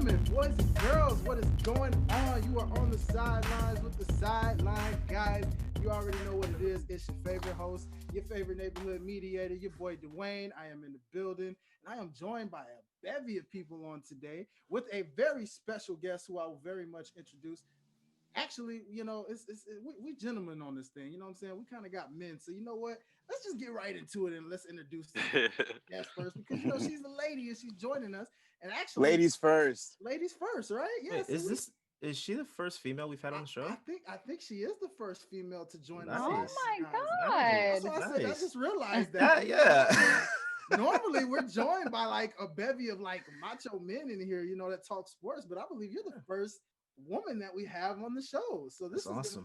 gentlemen, boys and girls, what is going on? You are on the sidelines with the Sideline Guys. You already know what it is. It's your favorite host, your favorite neighborhood mediator, your boy Dwayne. I am in the building, and I am joined by a bevy of people on today with a very special guest who I will very much introduce. Actually, we gentlemen on this thing. You know what I'm saying? We kind of got men, so you know what? Let's just get right into it and let's introduce the guest first because she's a lady and she's joining us. And actually, ladies first, right? Wait, Yes. is she the first female we've had on the show? I think she is the first female to join us. Oh Nice. my That's God. what I said. I Nice. just realized that. Yeah. Normally we're joined by like a bevy of like macho men in here, that talk sports, but I believe you're the first woman that we have on the show. So this That's is awesome.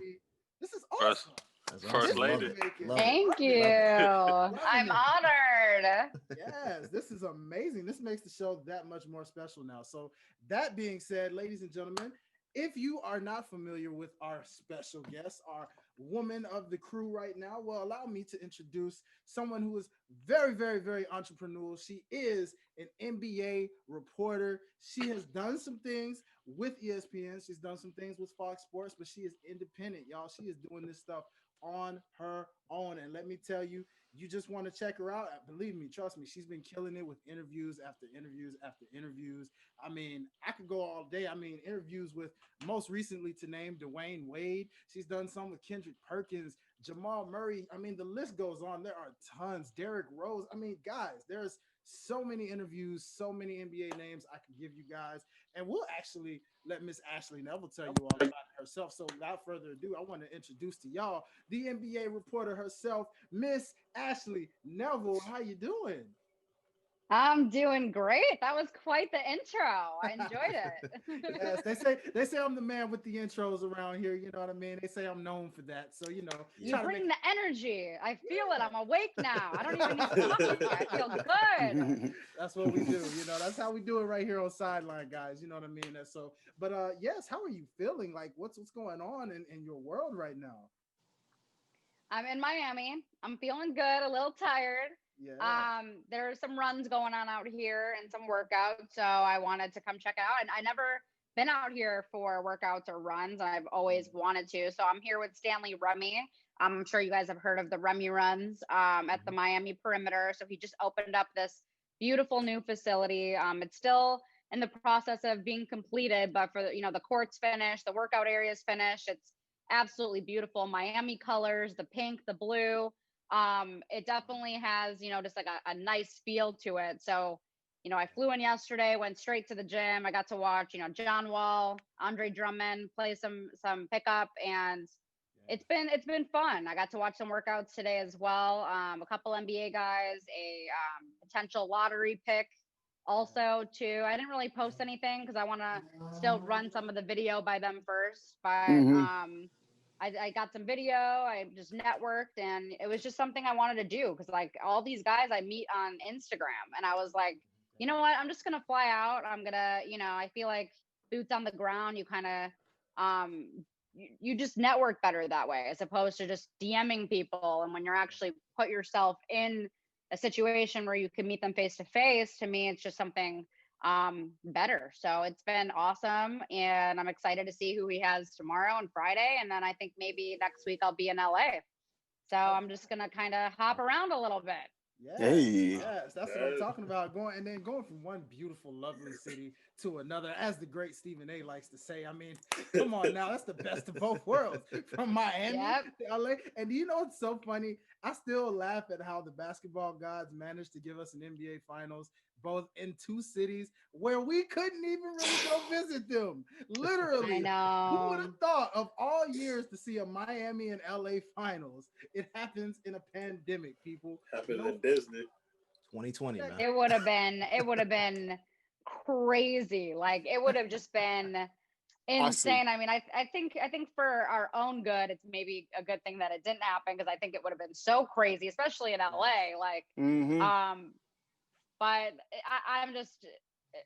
this is First, awesome. That's First awesome. lady. Love it. Thank you. Loving I'm it. honored. Yes, this is amazing. This makes the show that much more special now. So, that being said, ladies and gentlemen, if you are not familiar with our special guest, our woman of the crew right now, well, allow me to introduce someone who is very, very, very entrepreneurial. She is an NBA reporter. She has done some things with ESPN. She's done some things with Fox Sports, but she is independent, y'all. She is doing this stuff on her own. And let me tell you, you just want to check her out. Believe me, trust me, she's been killing it with interviews after interviews after interviews. I mean, I could go all day. I mean, interviews with most recently to name Dwayne Wade. She's done some with Kendrick Perkins, Jamal Murray. I mean, the list goes on. There are tons. Derrick Rose. I mean, guys, there's so many interviews, so many NBA names I could give you guys. And we'll actually let Miss Ashley Nevel tell you all about it herself. So without further ado, I want to introduce to y'all the NBA reporter herself, Miss Ashley Nevel. How you doing? I'm doing great. That was quite the intro. I enjoyed it. Yes, they say I'm the man with the intros around here. You know what I mean? They say I'm known for that. So You try to bring make the energy. I feel it. I'm awake now. I don't even need coffee. I feel good. that's what we do. That's how we do it right here on Sideline Guys. You know what I mean? That's so. But yes, how are you feeling? Like, what's going on in your world right now? I'm in Miami. I'm feeling good, a little tired. Yeah. There are some runs going on out here and some workouts, so I wanted to come check out. And I never been out here for workouts or runs, and I've always wanted to. So I'm here with Stanley Remy. I'm sure you guys have heard of the Remy runs at the Miami perimeter. So he just opened up this beautiful new facility. It's still in the process of being completed, but for the court's finished, the workout area is finished. It's absolutely beautiful. Miami colors, the pink, the blue. It definitely has, just like a nice feel to it. So, I flew in yesterday, went straight to the gym. I got to watch, John Wall, Andre Drummond play some pickup, and it's been fun. I got to watch some workouts today as well. A couple NBA guys, a potential lottery pick also too. I didn't really post anything because I want to still run some of the video by them first, but I got some video. I just networked, and it was just something I wanted to do because like all these guys I meet on Instagram, and I was like, you know what? I'm just gonna fly out. I'm gonna, I feel like boots on the ground. You kind of, you just network better that way as opposed to just DMing people. And when you're actually put yourself in a situation where you can meet them face to face, to me, it's just something better. So it's been awesome, and I'm excited to see who he has tomorrow and Friday, and then I think maybe next week I'll be in LA. So I'm just gonna kind of hop around a little bit. Yes, that's what I'm talking about. Going from one beautiful, lovely city to another, as the great Stephen A likes to say. I mean, come on now, that's the best of both worlds. From Miami to LA. And do you know what's so funny? I still laugh at how the basketball gods managed to give us an NBA finals, both in two cities where we couldn't even really go visit them. Literally. I Who would know. have thought of all years to see a Miami and LA finals? It happens in a pandemic, people. Happened in Disney. 2020, man. It would have been crazy. Like it would have just been insane. I mean, I think for our own good, it's maybe a good thing that it didn't happen because I think it would have been so crazy, especially in LA. Like, but I'm just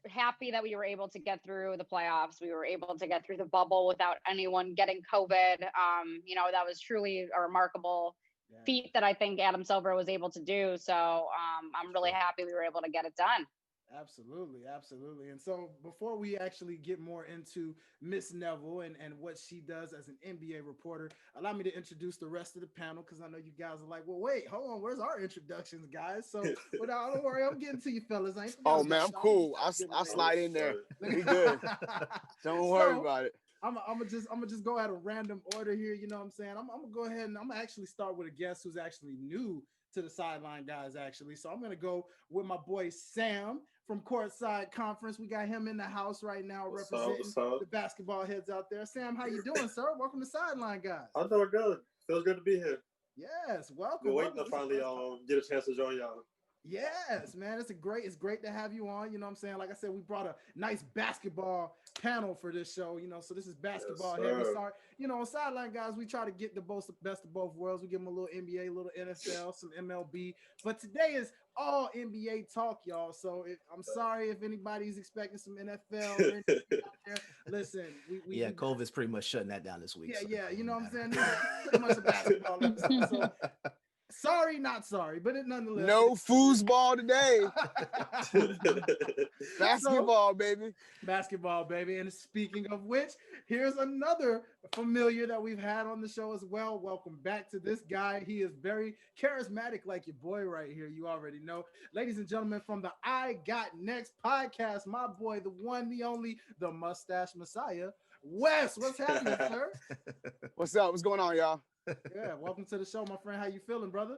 happy that we were able to get through the playoffs. We were able to get through the bubble without anyone getting COVID. That was truly a remarkable feat that I think Adam Silver was able to do. So I'm really happy we were able to get it done. Absolutely, absolutely. And so before we actually get more into Miss Neville and what she does as an NBA reporter, allow me to introduce the rest of the panel because I know you guys are like, well, wait, hold on, where's our introductions, guys? So without, don't worry, I'm getting to you fellas. I ain't forgot Oh about man, I'm y'all. cool. Just getting I'll ready. slide in there. Look We good. at- Don't worry so about it. I'm gonna just go at a random order here. You know what I'm saying? I'm gonna go ahead and I'm gonna actually start with a guest who's actually new to the Sideline Guys. Actually, so I'm gonna go with my boy Sam from Courtside Conference. We got him in the house right now What's up? representing What's up? the basketball heads out there. Sam, how you doing, sir? Welcome to Sideline Guys. I'm doing good. Feels good to be here. Yes, welcome. Been waiting welcome. to finally get a chance to join y'all. Yes, man, it's great to have you on. You know what I'm saying? Like I said, we brought a nice basketball panel for this show, so this is basketball Yes, heavy. sir. Sorry, on Sideline Guys, we try to get the best of both worlds. We give them a little NBA, a little NFL, some MLB, but today is all NBA talk, y'all. So I'm sorry if anybody's expecting some NFL or anything out there. Listen, we COVID's pretty much shutting that down this week. yeah, so yeah, it you know what I'm doesn't saying? This matter. is pretty much a basketball episode. So sorry, not sorry, but it nonetheless. No foosball today. Basketball, baby. Basketball, baby. And speaking of which, here's another familiar that we've had on the show as well. Welcome back to this guy. He is very charismatic, like your boy right here. You already know. Ladies and gentlemen, from the I Got Next podcast, my boy, the one, the only, the mustache messiah, Wes. What's happening, sir? What's up? What's going on, y'all? Yeah, welcome to the show, my friend. How you feeling, brother?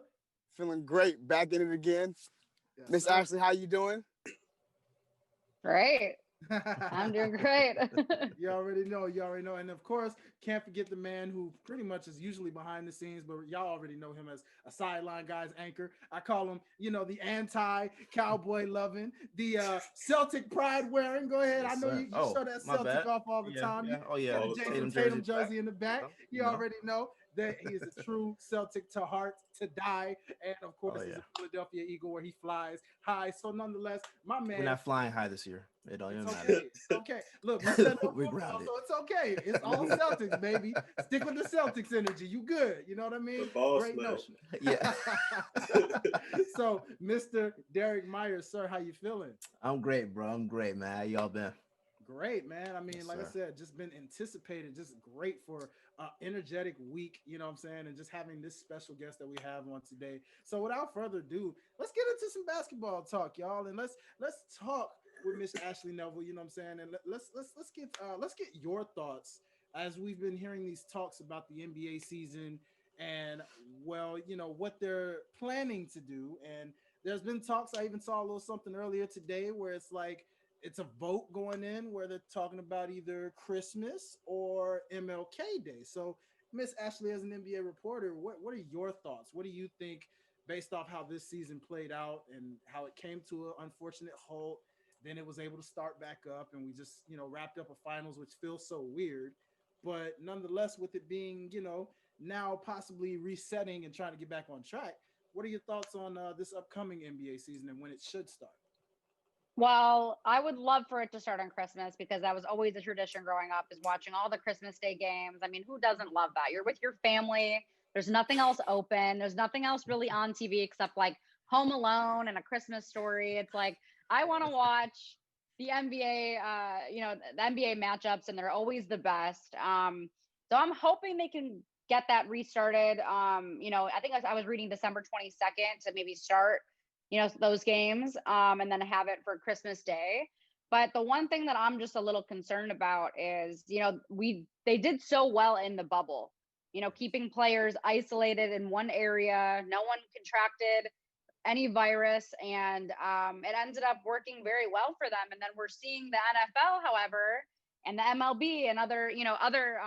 Feeling great. Back in it again. Yes, Miss sir. Ashley, how you doing? Great. I'm doing great. You already know. And of course, can't forget the man who pretty much is usually behind the scenes, but y'all already know him as a Sideline Guys anchor. I call him, the anti-cowboy loving, the Celtic pride wearing. Go ahead. Yes, I know sir. you Oh, show that my Celtic bad. off all the Yeah, time. yeah. Oh, You yeah. got All the the Jason time. Tatum jersey in the back. You know. already know that he is a true Celtic to heart, to die. And of course, he's yeah. a Philadelphia Eagle where he flies high. So nonetheless, my man. We're not flying high this year. It don't even It's matter. okay. It's okay. Look, we set up We're football, grounded. so it's okay. It's all Celtics, baby. Stick with the Celtics energy. You good. You know what I mean? The boss Great man. note. Yeah. So, Mr. Derek Myers, sir, how you feeling? I'm great, bro. I'm great, man. How y'all been? Great, man. I mean, Yes, like I sir. said, just been anticipated, just great for energetic week, you know what I'm saying? And just having this special guest that we have on today. So without further ado, let's get into some basketball talk, y'all. And let's talk with Miss Ashley Neville, you know what I'm saying? And let's get your thoughts as we've been hearing these talks about the NBA season and what they're planning to do. And there's been talks. I even saw a little something earlier today where it's like it's a vote going in where they're talking about either Christmas or MLK Day. So, Miss Ashley, as an NBA reporter, what are your thoughts? What do you think based off how this season played out and how it came to an unfortunate halt? Then it was able to start back up, and we just wrapped up a finals, which feels so weird. But nonetheless, with it being now possibly resetting and trying to get back on track, what are your thoughts on this upcoming NBA season and when it should start? Well, I would love for it to start on Christmas because that was always a tradition growing up is watching all the Christmas Day games. I mean, who doesn't love that? You're with your family. There's nothing else open. There's nothing else really on TV except like Home Alone and A Christmas Story. It's like I want to watch the NBA, the NBA matchups, and they're always the best. So I'm hoping they can get that restarted. I think I was reading December 22nd to maybe start those games and then have it for Christmas Day. But the one thing that I'm just a little concerned about is, they did so well in the bubble, keeping players isolated in one area. No one contracted any virus, and it ended up working very well for them. And then we're seeing the NFL, however, and the MLB and other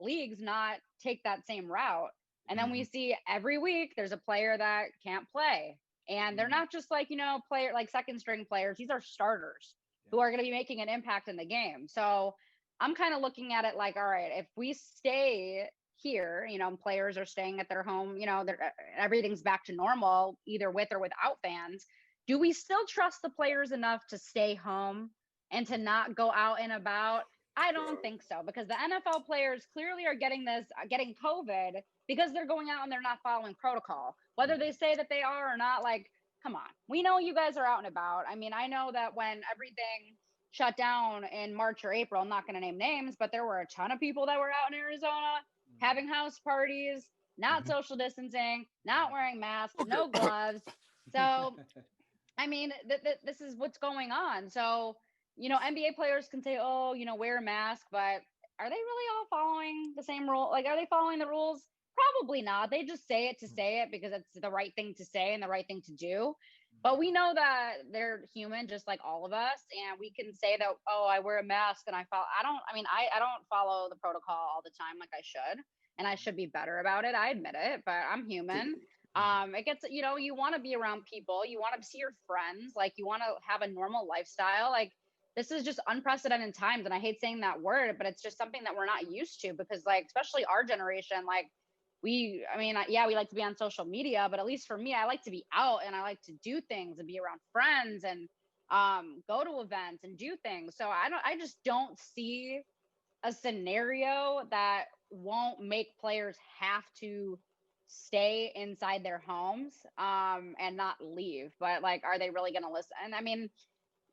leagues not take that same route. And then we see every week there's a player that can't play. And they're not just like, player like second string players. These are starters who are going to be making an impact in the game. So I'm kind of looking at it like, all right, if we stay here, and players are staying at their home, everything's back to normal, either with or without fans. Do we still trust the players enough to stay home and to not go out and about? I don't think so, because the NFL players clearly are getting COVID because they're going out and they're not following protocol. Whether they say that they are or not, like come on. We know you guys are out and about. I mean, I know that when everything shut down in March or April, I'm not going to name names, but there were a ton of people that were out in Arizona having house parties, not social distancing, not wearing masks, no gloves. So, I mean, this is what's going on. So, NBA players can say, oh, wear a mask, but are they really all following the same rule? Like, are they following the rules? Probably not. They just say it to say it because it's the right thing to say and the right thing to do. But we know that they're human, just like all of us, and we can say that, oh, I wear a mask and I follow. I don't follow the protocol all the time like I should, and I should be better about it. I admit it, but I'm human. It gets, you want to be around people, you want to see your friends, like you want to have a normal lifestyle. Like this is just unprecedented times, and I hate saying that word, but it's just something that we're not used to because, like, especially our generation, like. We like to be on social media, but at least for me, I like to be out and I like to do things and be around friends and go to events and do things. So I just don't see a scenario that won't make players have to stay inside their homes and not leave. But like, are they really going to listen? I mean,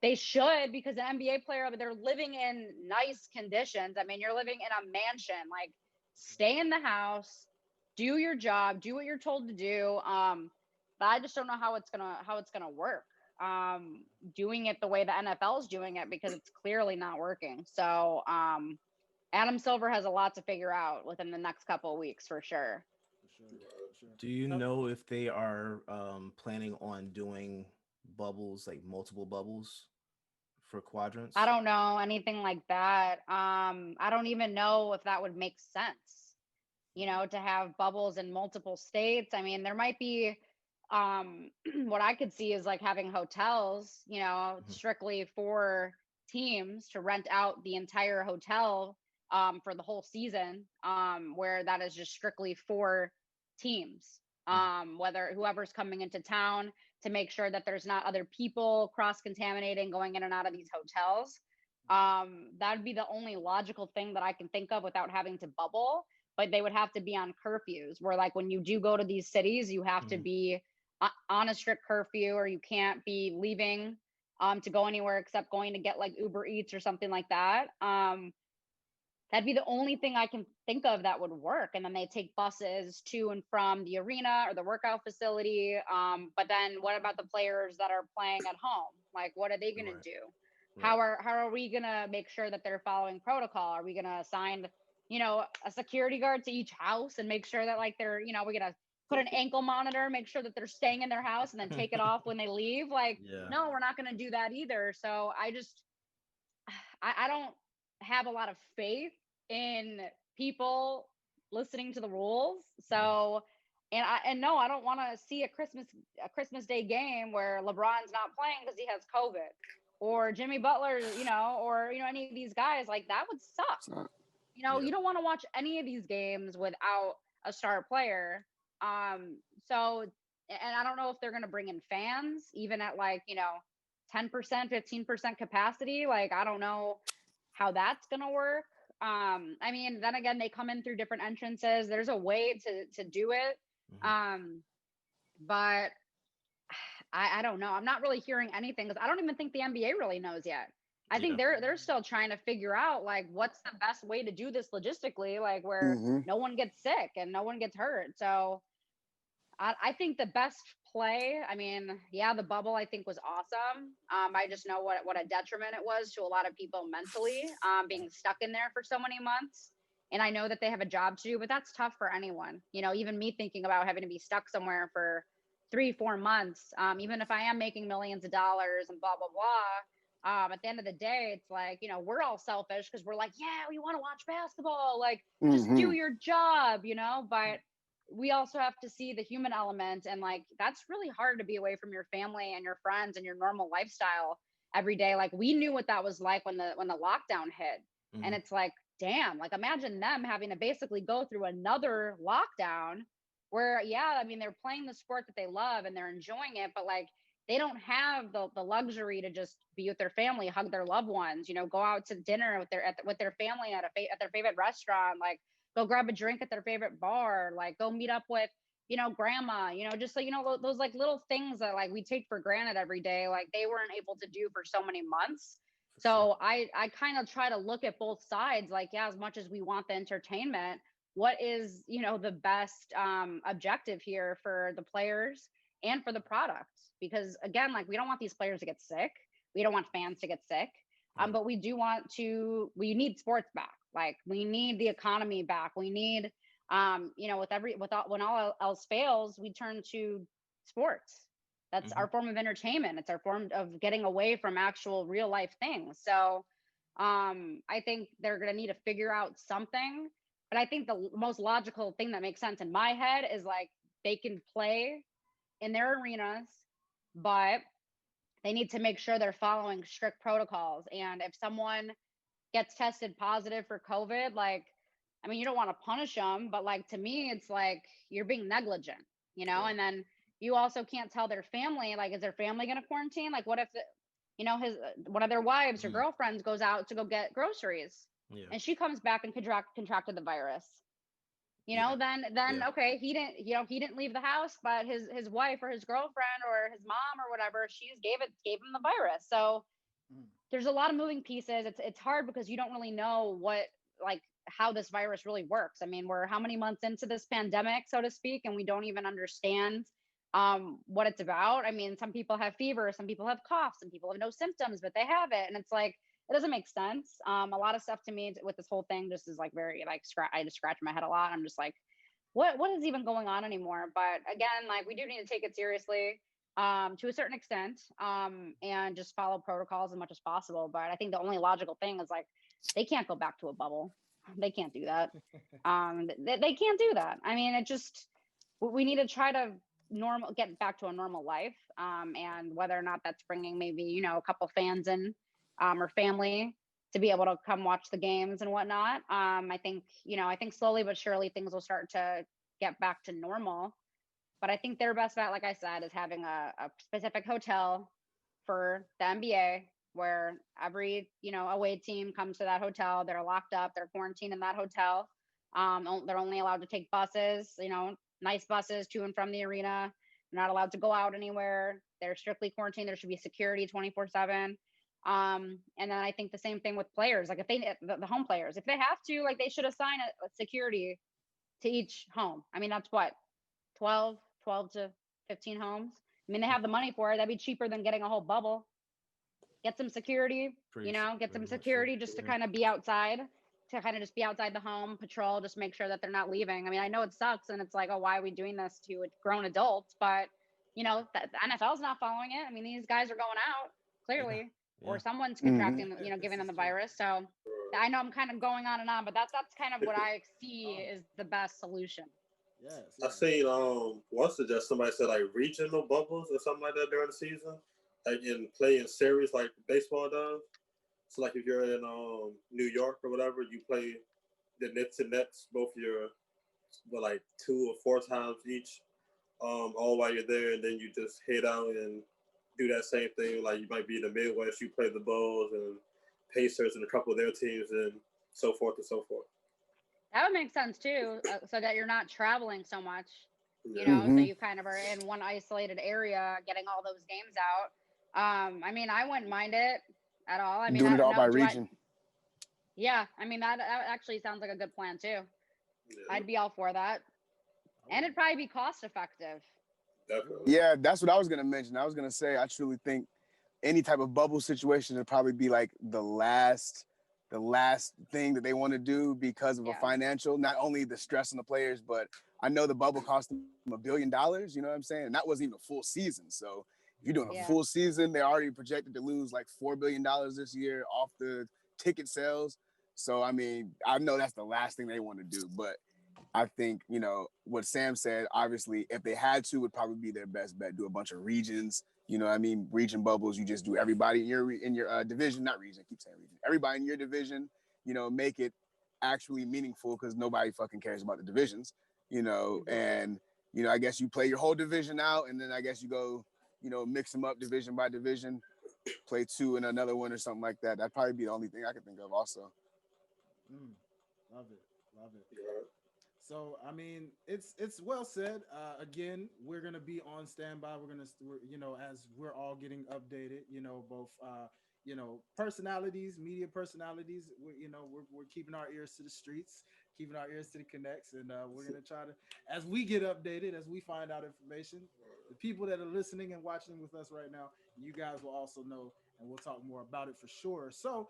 they should, because an NBA player, they're living in nice conditions. I mean, you're living in a mansion, like stay in the house, do your job, do what you're told to do. But I just don't know how it's gonna work. Doing it the way the NFL is doing it, because it's clearly not working. So Adam Silver has a lot to figure out within the next couple of weeks for sure. Do you know if they are planning on doing bubbles, like multiple bubbles for quadrants? I don't know anything like that. I don't even know if that would make sense, to have bubbles in multiple states. I mean, there might be, what I could see is like having hotels, strictly for teams to rent out the entire hotel for the whole season, where that is just strictly for teams, whether whoever's coming into town, to make sure that there's not other people cross-contaminating going in and out of these hotels. That would be the only logical thing that I can think of without having to bubble. But they would have to be on curfews where, like, when you do go to these cities, you have to be on a strict curfew, or you can't be leaving to go anywhere except going to get like Uber Eats or something like that. That'd be the only thing I can think of that would work. And then they take buses to and from the arena or the workout facility. But then what about the players that are playing at home? Like, what are they going to do? How are we going to make sure that they're following protocol? Are we going to assign, a security guard to each house and make sure that, like, they're, we're going to put an ankle monitor, make sure that they're staying in their house and then take it off when they leave? Like, no, we're not going to do that either. So I don't have a lot of faith in people listening to the rules. So, and no, I don't want to see a Christmas Day game where LeBron's not playing because he has COVID, or Jimmy Butler, or any of these guys. Like, that would suck. You don't want to watch any of these games without a star player. So, and I don't know if they're going to bring in fans even at, like, 10%, 15% capacity. Like, I don't know how that's going to work. I mean, then again, they come in through different entrances. There's a way to do it. But I don't know. I'm not really hearing anything because I don't even think the NBA really knows yet. I think they're still trying to figure out, like, what's the best way to do this logistically, like, where no one gets sick and no one gets hurt. So I think the best play, I mean, the bubble I think was awesome. I just know what a detriment it was to a lot of people mentally, being stuck in there for so many months. And I know that they have a job to do, but that's tough for anyone. Even me thinking about having to be stuck somewhere for 3-4 months, even if I am making millions of dollars and blah, blah, blah. At the end of the day, it's like, we're all selfish because we're like, yeah, we want to watch basketball. Like, just do your job, but we also have to see the human element. And, like, that's really hard to be away from your family and your friends and your normal lifestyle every day. Like, we knew what that was like when the lockdown hit. And it's like, damn, like, imagine them having to basically go through another lockdown where, I mean, they're playing the sport that they love and they're enjoying it, but, like, they don't have the luxury to just be with their family, hug their loved ones, go out to dinner with their family at their favorite restaurant, like, go grab a drink at their favorite bar, like, go meet up with, grandma, just like, those like little things that like we take for granted every day, like they weren't able to do for so many months. So I kind of try to look at both sides, like, yeah, as much as we want the entertainment, what is, the best objective here for the players and for the product? Because again, like we don't want these players to get sick. We don't want fans to get sick. But we need sports back. Like we need the economy back. We need, when all else fails, we turn to sports. That's our form of entertainment. It's our form of getting away from actual real life things. So I think they're going to need to figure out something. But I think the most logical thing that makes sense in my head is like they can play in their arenas, but they need to make sure they're following strict protocols. And if someone gets tested positive for COVID, like, I mean, you don't want to punish them, but like, to me, it's like you're being negligent, and then you also can't tell their family, like, is their family going to quarantine? Like, what if, one of their wives or girlfriends goes out to go get groceries and she comes back and contracted the virus? Then okay, he didn't leave the house, but his wife or his girlfriend or his mom or whatever, she just gave him the virus. So there's a lot of moving pieces. It's hard because you don't really know how this virus really works. I mean, we're how many months into this pandemic, so to speak, and we don't even understand what it's about. I mean, some people have fever, some people have coughs, some people have no symptoms, but they have it, and it's like, it doesn't make sense. A lot of stuff to me with this whole thing just is like very like I just scratch my head a lot. I'm just like, what is even going on anymore? But again, like we do need to take it seriously to a certain extent, and just follow protocols as much as possible. But I think the only logical thing is like they can't go back to a bubble. They can't do that. They can't do that. I mean, we need to try to get back to a normal life, and whether or not that's bringing maybe a couple fans in, or family to be able to come watch the games and whatnot. I think slowly but surely things will start to get back to normal. But I think their best bet, like I said, is having a specific hotel for the NBA where every away team comes to that hotel. They're locked up. They're quarantined in that hotel. They're only allowed to take buses, nice buses to and from the arena. They're not allowed to go out anywhere. They're strictly quarantined. There should be security 24/7. And then I think the same thing with players. Like if the home players, if they have to, like they should assign a security to each home. I mean, that's what, 12 to 15 homes. I mean, they have the money for it. That'd be cheaper than getting a whole bubble. Get some security, get some security just to kind of be outside, just be outside the home, patrol, just make sure that they're not leaving. I mean, I know it sucks and it's like, oh, why are we doing this to grown adults? But, the NFL's not following it. I mean, these guys are going out clearly, or someone's contracting, giving them the virus. So I know I'm kind of going on and on, but that's kind of what I see is the best solution. Yes. I seen once suggest somebody said like regional bubbles or something like that during the season, like in playing series like baseball does. So like if you're in New York or whatever, you play the Knicks and Nets both like 2 or 4 times each, all while you're there, and then you just head out and do that same thing. Like you might be in the Midwest, you play the Bulls and Pacers and a couple of their teams, and so forth and so forth. That would make sense too, so that you're not traveling so much, so you kind of are in one isolated area getting all those games out. I mean, I wouldn't mind it at all. I mean, doing it all by region. Yeah, I mean, that actually sounds like a good plan too. Yeah. I'd be all for that. And it'd probably be cost effective. Definitely. Yeah, that's what I was going to mention. I was going to say, I truly think any type of bubble situation would probably be like the last thing that they want to do because of a financial, not only the stress on the players, but I know the bubble cost them $1 billion, you know what I'm saying? And that wasn't even a full season. So if you're doing a full season, they're already projected to lose like $4 billion this year off the ticket sales. So, I mean, I know that's the last thing they want to do, but I think, what Sam said, obviously, if they had to, would probably be their best bet. Do a bunch of regions, region bubbles. You just do everybody in your division, not region, I keep saying region. Everybody in your division, make it actually meaningful because nobody fucking cares about the divisions, and, I guess you play your whole division out and then I guess you go, mix them up division by division, play 2 in another one or something like that. That'd probably be the only thing I could think of also. Love it. Yeah. So I mean, it's well said. Again, we're gonna be on standby. You know, as we're all getting updated. You know, both you know, personalities, media personalities. We're keeping our ears to the streets, keeping our ears to the connects, and we're gonna try to, as we get updated, as we find out information, the people that are listening and watching with us right now, you guys will also know, and we'll talk more about it for sure. So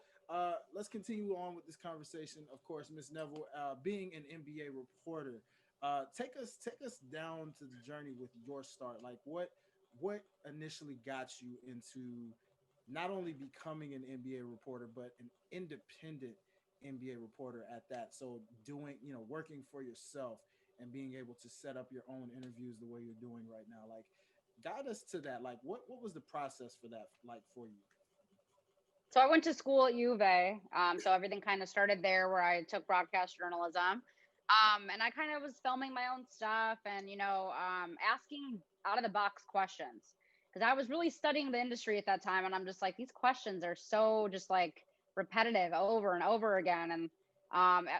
let's continue on with this conversation. Of course, Miss Nevel, being an NBA reporter, take us down to the journey with your start. Like, what initially got you into not only becoming an NBA reporter, but an independent NBA reporter at that. So doing, working for yourself and being able to set up your own interviews the way you're doing right now. Like, guide us to that. Like, what was the process for that like for you? So I went to school at U of A. So everything kind of started there where I took broadcast journalism. And I kind of was filming my own stuff and, asking out of the box questions because I was really studying the industry at that time. And I'm just like, these questions are so just like repetitive over and over again. And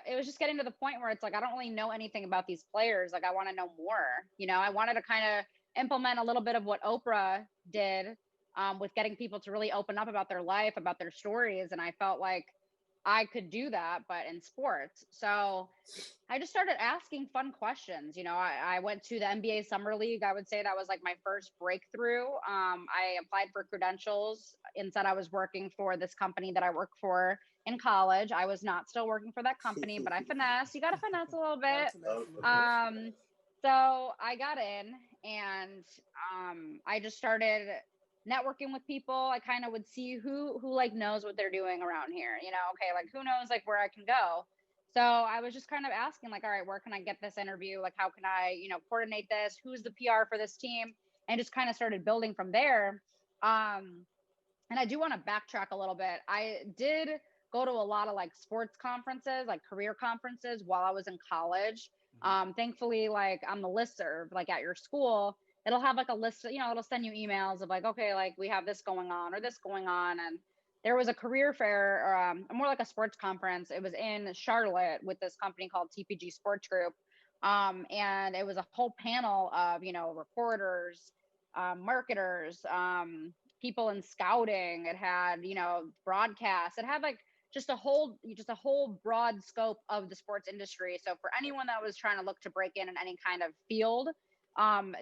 it was just getting to the point where it's like, I don't really know anything about these players. Like, I want to know more. I wanted to kind of implement a little bit of what Oprah did with getting people to really open up about their life, about their stories. And I felt like I could do that, but in sports. So I just started asking fun questions. I went to the NBA Summer League. I would say that was like my first breakthrough. I applied for credentials and said I was working for this company that I work for in college. I was not still working for that company, but I finessed. You got to finesse a little bit. So I got in and I just started networking with people. I kind of would see who like knows what they're doing around here, okay, like who knows like where I can go. So I was just kind of asking like, all right, where can I get this interview? Like, how can I, coordinate this? Who's the PR for this team? And just kind of started building from there. And I do want to backtrack a little bit. I did go to a lot of like sports conferences, like career conferences while I was in college. Thankfully, like on the listserv, like at your school, it'll have like a list, it'll send you emails of like, okay, like we have this going on or this going on. And there was a career fair, or more like a sports conference. It was in Charlotte with this company called TPG Sports Group. And it was a whole panel of, reporters, marketers, people in scouting. It had, broadcasts. It had like just a whole broad scope of the sports industry. So for anyone that was trying to look to break in any kind of field,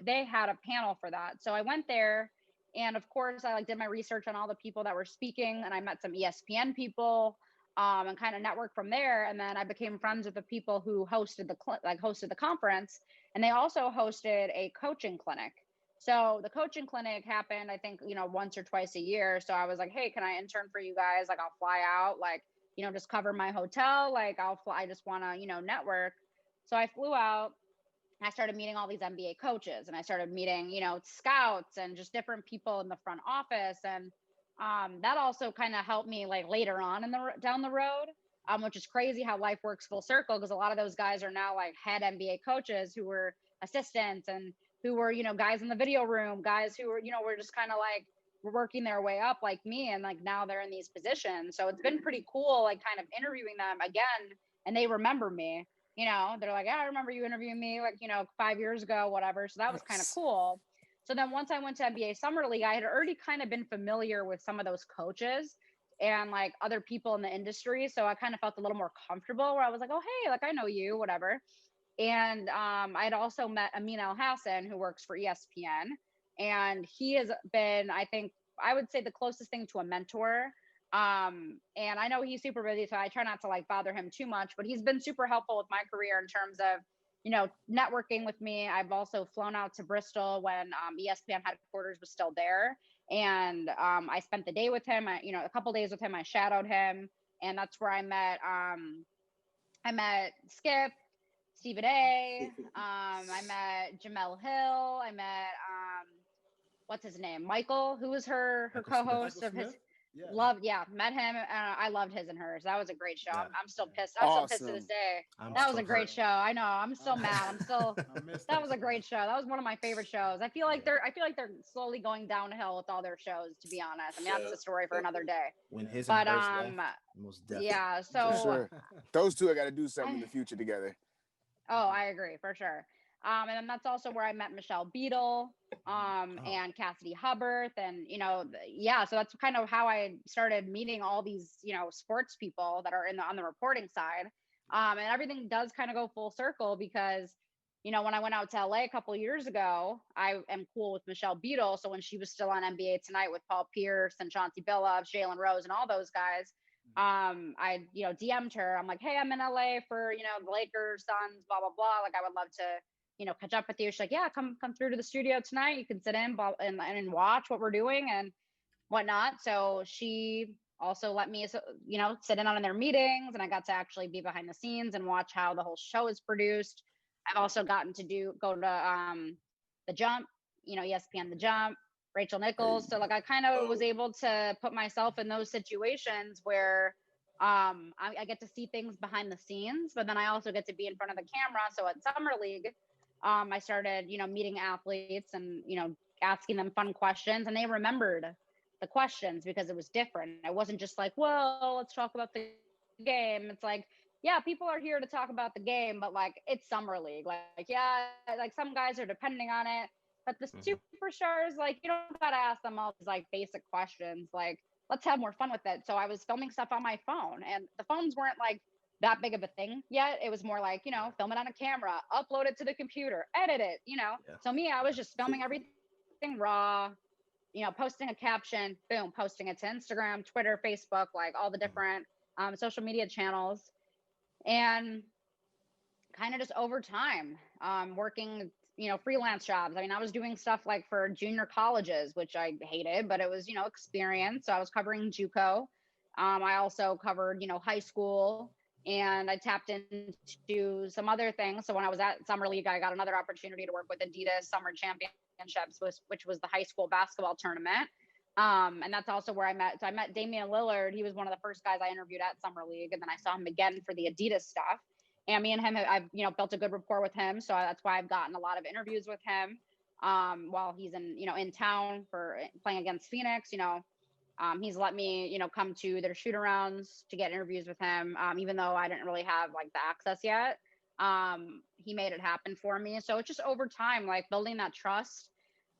they had a panel for that. So I went there, and of course I like did my research on all the people that were speaking, and I met some ESPN people, and kind of networked from there. And then I became friends with the people who hosted the conference, and they also hosted a coaching clinic. So the coaching clinic happened, I think, once or twice a year. So I was like, hey, can I intern for you guys? Like, I'll fly out, like, just cover my hotel. Like, I just want to, network. So I flew out. I started meeting all these NBA coaches, and I started meeting, scouts and just different people in the front office. And that also kind of helped me like later on down the road, which is crazy how life works full circle, because a lot of those guys are now like head NBA coaches who were assistants and who were, guys in the video room, guys who were, were just kind of like working their way up like me. And like now they're in these positions. So it's been pretty cool, like kind of interviewing them again. And they remember me. They're like, yeah, I remember you interviewing me like, 5 years ago, whatever. So that was kind of cool. So then once I went to NBA Summer League, I had already kind of been familiar with some of those coaches and like other people in the industry. So I kind of felt a little more comfortable where I was like, oh, hey, like I know you, whatever. And I'd also met Amin Al Hassan, who works for ESPN. And he has been, I think, I would say the closest thing to a mentor. And I know he's super busy, so I try not to like bother him too much, but he's been super helpful with my career in terms of, networking with me. I've also flown out to Bristol when ESPN headquarters was still there. And I spent the day with him, a couple days with him. I shadowed him. And that's where I met Skip, Stephen A. I met Jamel Hill. I met, what's his name? Michael, who was her co-host of his. Met him. I loved his and hers. That was a great show. I'm still pissed. I'm still pissed to this day. That was a great show. I know. I'm still mad. That was a great show. That was one of my favorite shows. I feel like they're slowly going downhill with all their shows, to be honest. I mean, that's a story for another day. When his and hers left, most definitely. Yeah. So for sure. Those two are got to do something in the future together. Oh, I agree for sure. And then that's also where I met Michelle Beadle, and Cassidy Hubbard, and so that's kind of how I started meeting all these sports people that are on the reporting side, and everything does kind of go full circle because when I went out to LA a couple of years ago, I am cool with Michelle Beadle, so when she was still on NBA Tonight with Paul Pierce and Chauncey Billups, Jalen Rose, and all those guys. I DM'd her. I'm like, hey, I'm in LA for the Lakers, Suns, blah blah blah. Like, I would love to catch up with you. She's like, yeah, come through to the studio tonight. You can sit in and watch what we're doing and whatnot. So she also let me sit in on their meetings, and I got to actually be behind the scenes and watch how the whole show is produced. I've also gotten to go to The Jump, ESPN The Jump, Rachel Nichols. So like I kind of was able to put myself in those situations where I get to see things behind the scenes, but then I also get to be in front of the camera. So at Summer League, I started, meeting athletes and, asking them fun questions, and they remembered the questions because it was different. It wasn't just like, well, let's talk about the game. It's like, yeah, people are here to talk about the game, but like it's Summer League. Like yeah, like some guys are depending on it. But the superstars, like, you don't gotta ask them all these like basic questions. Like, let's have more fun with it. So I was filming stuff on my phone, and the phones weren't like that big of a thing yet. It was more like, film it on a camera, upload it to the computer, edit it, Yeah. So I was just filming everything raw, posting a caption, boom, posting it to Instagram, Twitter, Facebook, like all the different social media channels. And kind of just over time, working freelance jobs. I mean, I was doing stuff like for junior colleges, which I hated, but it was experience. So I was covering JUCO. I also covered high school, and I tapped into some other things. So when I was at Summer League, I got another opportunity to work with Adidas Summer Championships, which was the high school basketball tournament. And that's also where I met Damian Lillard. He was one of the first guys I interviewed at Summer League, and then I saw him again for the Adidas stuff. And me and him, I've built a good rapport with him, so that's why I've gotten a lot of interviews with him while he's in town for playing against Phoenix. He's let me come to their shoot arounds to get interviews with him, even though I didn't really have like the access yet. He made it happen for me. So it's just over time, like building that trust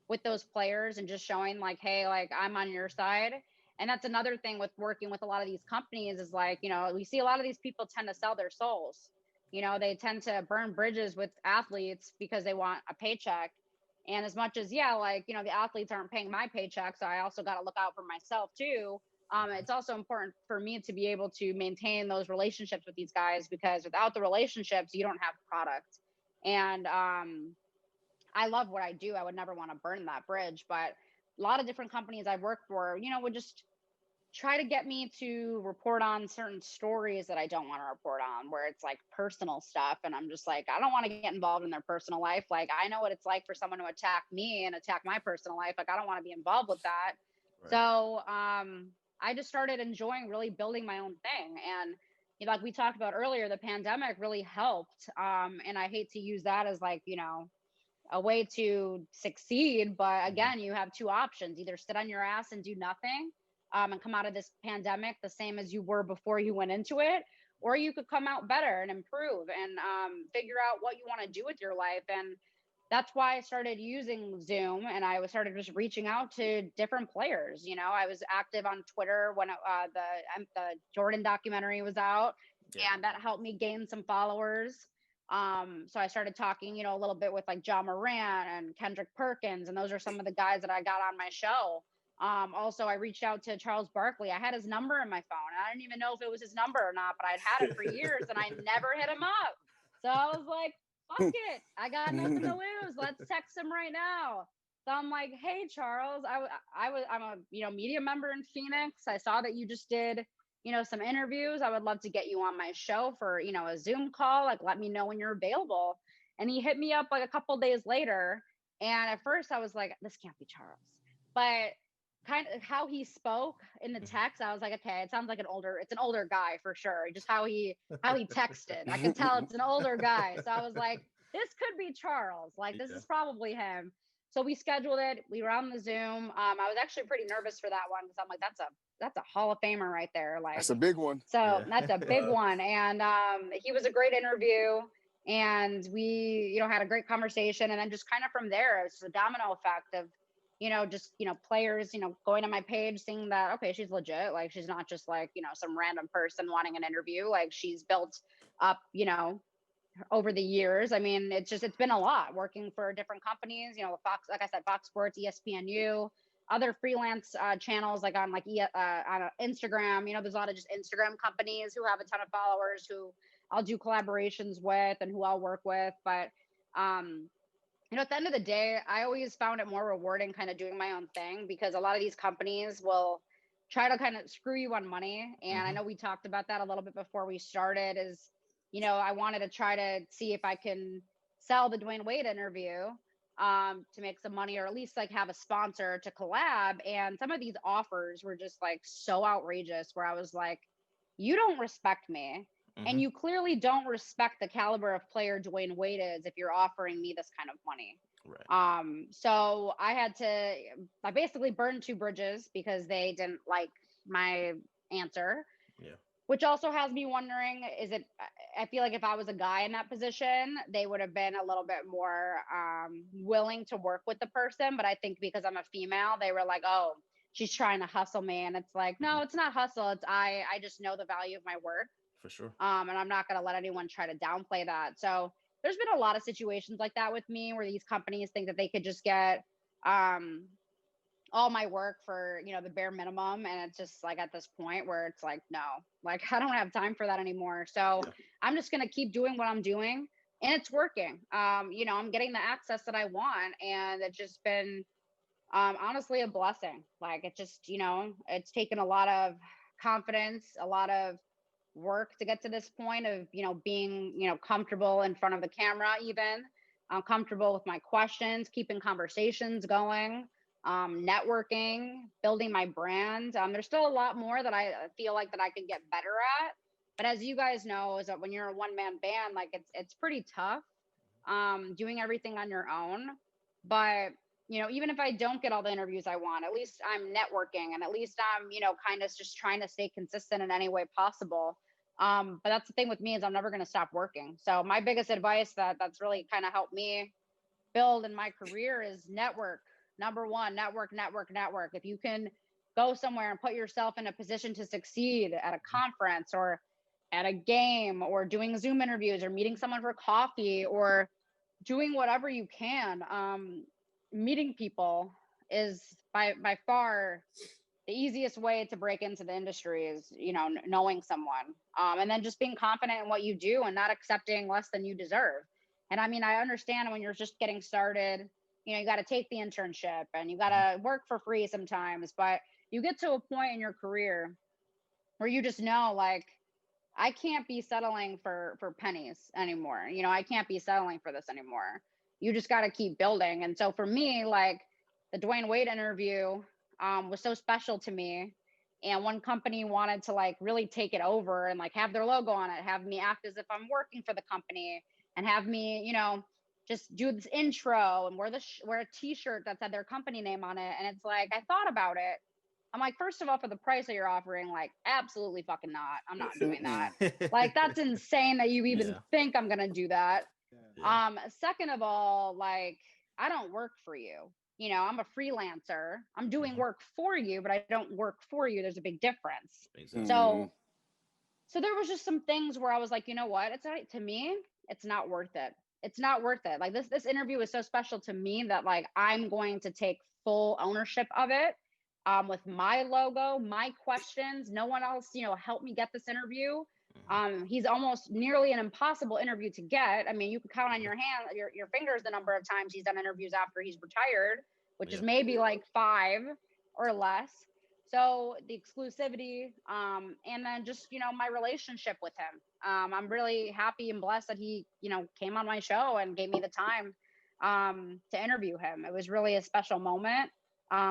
with those players and just showing like, hey, like I'm on your side. And that's another thing with working with a lot of these companies is like, we see a lot of these people tend to sell their souls. They tend to burn bridges with athletes because they want a paycheck. And as much as, the athletes aren't paying my paycheck, so I also got to look out for myself too. It's also important for me to be able to maintain those relationships with these guys, because without the relationships, you don't have product. And I love what I do. I would never want to burn that bridge, but a lot of different companies I've worked for, would just try to get me to report on certain stories that I don't want to report on, where it's like personal stuff. And I'm just like, I don't want to get involved in their personal life. Like, I know what it's like for someone to attack me and attack my personal life. Like, I don't want to be involved with that. Right. So I just started enjoying really building my own thing. And like we talked about earlier, the pandemic really helped. And I hate to use that as like, a way to succeed. But again, you have two options: either sit on your ass and do nothing, and come out of this pandemic the same as you were before you went into it, or you could come out better and improve and figure out what you want to do with your life. And that's why I started using Zoom, and I started just reaching out to different players. I was active on Twitter when the Jordan documentary was out, and that helped me gain some followers. So I started talking, a little bit with like John Morant and Kendrick Perkins, and those are some of the guys that I got on my show. Also, I reached out to Charles Barkley. I had his number in my phone. I didn't even know if it was his number or not, but I'd had it for years and I never hit him up. So I was like, fuck it. I got nothing to lose. Let's text him right now. So I'm like, hey, Charles, I'm a media member in Phoenix. I saw that you just did, some interviews. I would love to get you on my show for, a Zoom call. Like, let me know when you're available. And he hit me up like a couple days later. And at first I was like, this can't be Charles. But kind of how he spoke in the text, I was like, okay, it sounds like it's an older guy for sure. Just how he texted, I could tell it's an older guy. So I was like, this could be Charles. Like, this is probably him. So we scheduled it. We were on the Zoom. I was actually pretty nervous for that one because I'm like, that's a Hall of Famer right there. Like, that's a big one. So that's a big one. And he was a great interview. And we, had a great conversation. And then just kind of from there, it's a domino effect of, just, players, going to my page, seeing that, okay, she's legit. Like, she's not just like, some random person wanting an interview. Like, she's built up, over the years. I mean, it's been a lot working for different companies, Fox, like I said, Fox Sports, ESPNU, other freelance channels, like on on Instagram, there's a lot of just Instagram companies who have a ton of followers who I'll do collaborations with and who I'll work with. But, at the end of the day, I always found it more rewarding kind of doing my own thing, because a lot of these companies will try to kind of screw you on money. And I know we talked about that a little bit before we started, is, I wanted to try to see if I can sell the Dwayne Wade interview to make some money, or at least like have a sponsor to collab. And some of these offers were just like so outrageous, where I was like, you don't respect me. And you clearly don't respect the caliber of player Dwayne Wade is if you're offering me this kind of money. Right. So I basically burned 2 bridges because they didn't like my answer. Yeah. Which also has me wondering, I feel like if I was a guy in that position, they would have been a little bit more willing to work with the person. But I think because I'm a female, they were like, oh, she's trying to hustle me. And it's like, no, it's not hustle. It's I just know the value of my work. For sure. And I'm not going to let anyone try to downplay that. So there's been a lot of situations like that with me, where these companies think that they could just get all my work for, the bare minimum. And it's just like at this point where it's like, no, like I don't have time for that anymore. So I'm just going to keep doing what I'm doing, and it's working. I'm getting the access that I want, and it's just been honestly a blessing. Like it just, it's taken a lot of confidence, a lot of work to get to this point of, being, comfortable in front of the camera, even comfortable with my questions, keeping conversations going, networking, building my brand. There's still a lot more that I feel like that I could get better at. But as you guys know, is that when you're a one-man band, like it's pretty tough doing everything on your own. But even if I don't get all the interviews I want, at least I'm networking, and at least I'm, kind of just trying to stay consistent in any way possible. But that's the thing with me, is I'm never going to stop working. So my biggest advice that's really kind of helped me build in my career is network. Number one, network. If you can go somewhere and put yourself in a position to succeed at a conference or at a game, or doing Zoom interviews, or meeting someone for coffee, or doing whatever you can, meeting people is by far the easiest way to break into the industry, is, knowing someone, and then just being confident in what you do and not accepting less than you deserve. And I mean, I understand when you're just getting started, you got to take the internship and you got to work for free sometimes, but you get to a point in your career where you just know, like, I can't be settling for pennies anymore. I can't be settling for this anymore. You just got to keep building. And so for me, like, the Dwayne Wade interview was so special to me. And one company wanted to like really take it over and like have their logo on it, have me act as if I'm working for the company, and have me, just do this intro and wear a t-shirt that said their company name on it. And it's like, I thought about it. I'm like, first of all, for the price that you're offering, like, absolutely fucking not. I'm not doing that. Like, that's insane that you even think I'm going to do that. Yeah. Second of all, like, I don't work for you. I'm a freelancer. I'm doing work for you, but I don't work for you. There's a big difference. Exactly. So there was just some things where I was like, you know what? It's all right. To me, it's not worth it. It's not worth it. Like this interview is so special to me that like, I'm going to take full ownership of it. With my logo, my questions. No one else, helped me get this interview. He's almost nearly an impossible interview to get. I mean, you can count on your fingers the number of times he's done interviews after he's retired, which is maybe like 5 or less. So the exclusivity, and then just, my relationship with him. I'm really happy and blessed that he, came on my show and gave me the time to interview him. It was really a special moment.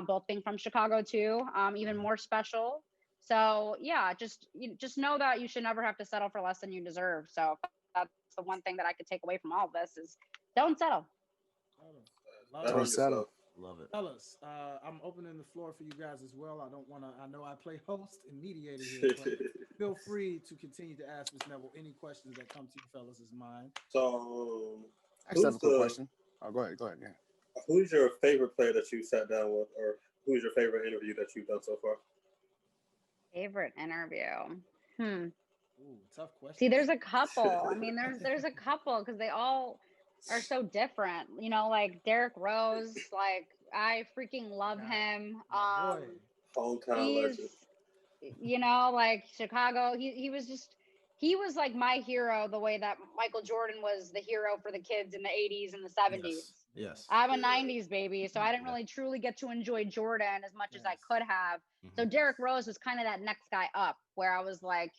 Both being from Chicago too, even more special. So yeah, just know that you should never have to settle for less than you deserve. So that's the one thing that I could take away from all of this is don't settle. Don't settle. Love it. Fellas, I'm opening the floor for you guys as well. I know I play host and mediator here, but feel free to continue to ask Ms. Nevel any questions that come to you fellas' mind. So, I just have a quick question. Oh, go ahead. Yeah. Who's your favorite player that you sat down with, or who's your favorite interview that you've done so far? Favorite interview? Ooh, tough question. See, there's a couple. I mean, there's a couple because they all are so different. You know, like Derrick Rose, like I freaking love him. Hometown legend. You know, like Chicago. He was like my hero the way that Michael Jordan was the hero for the kids in the 80s and the 70s. Yes. I'm a 90s baby, so I didn't really truly get to enjoy Jordan as much as I could have. So Derrick Rose was kind of that next guy up where I was like,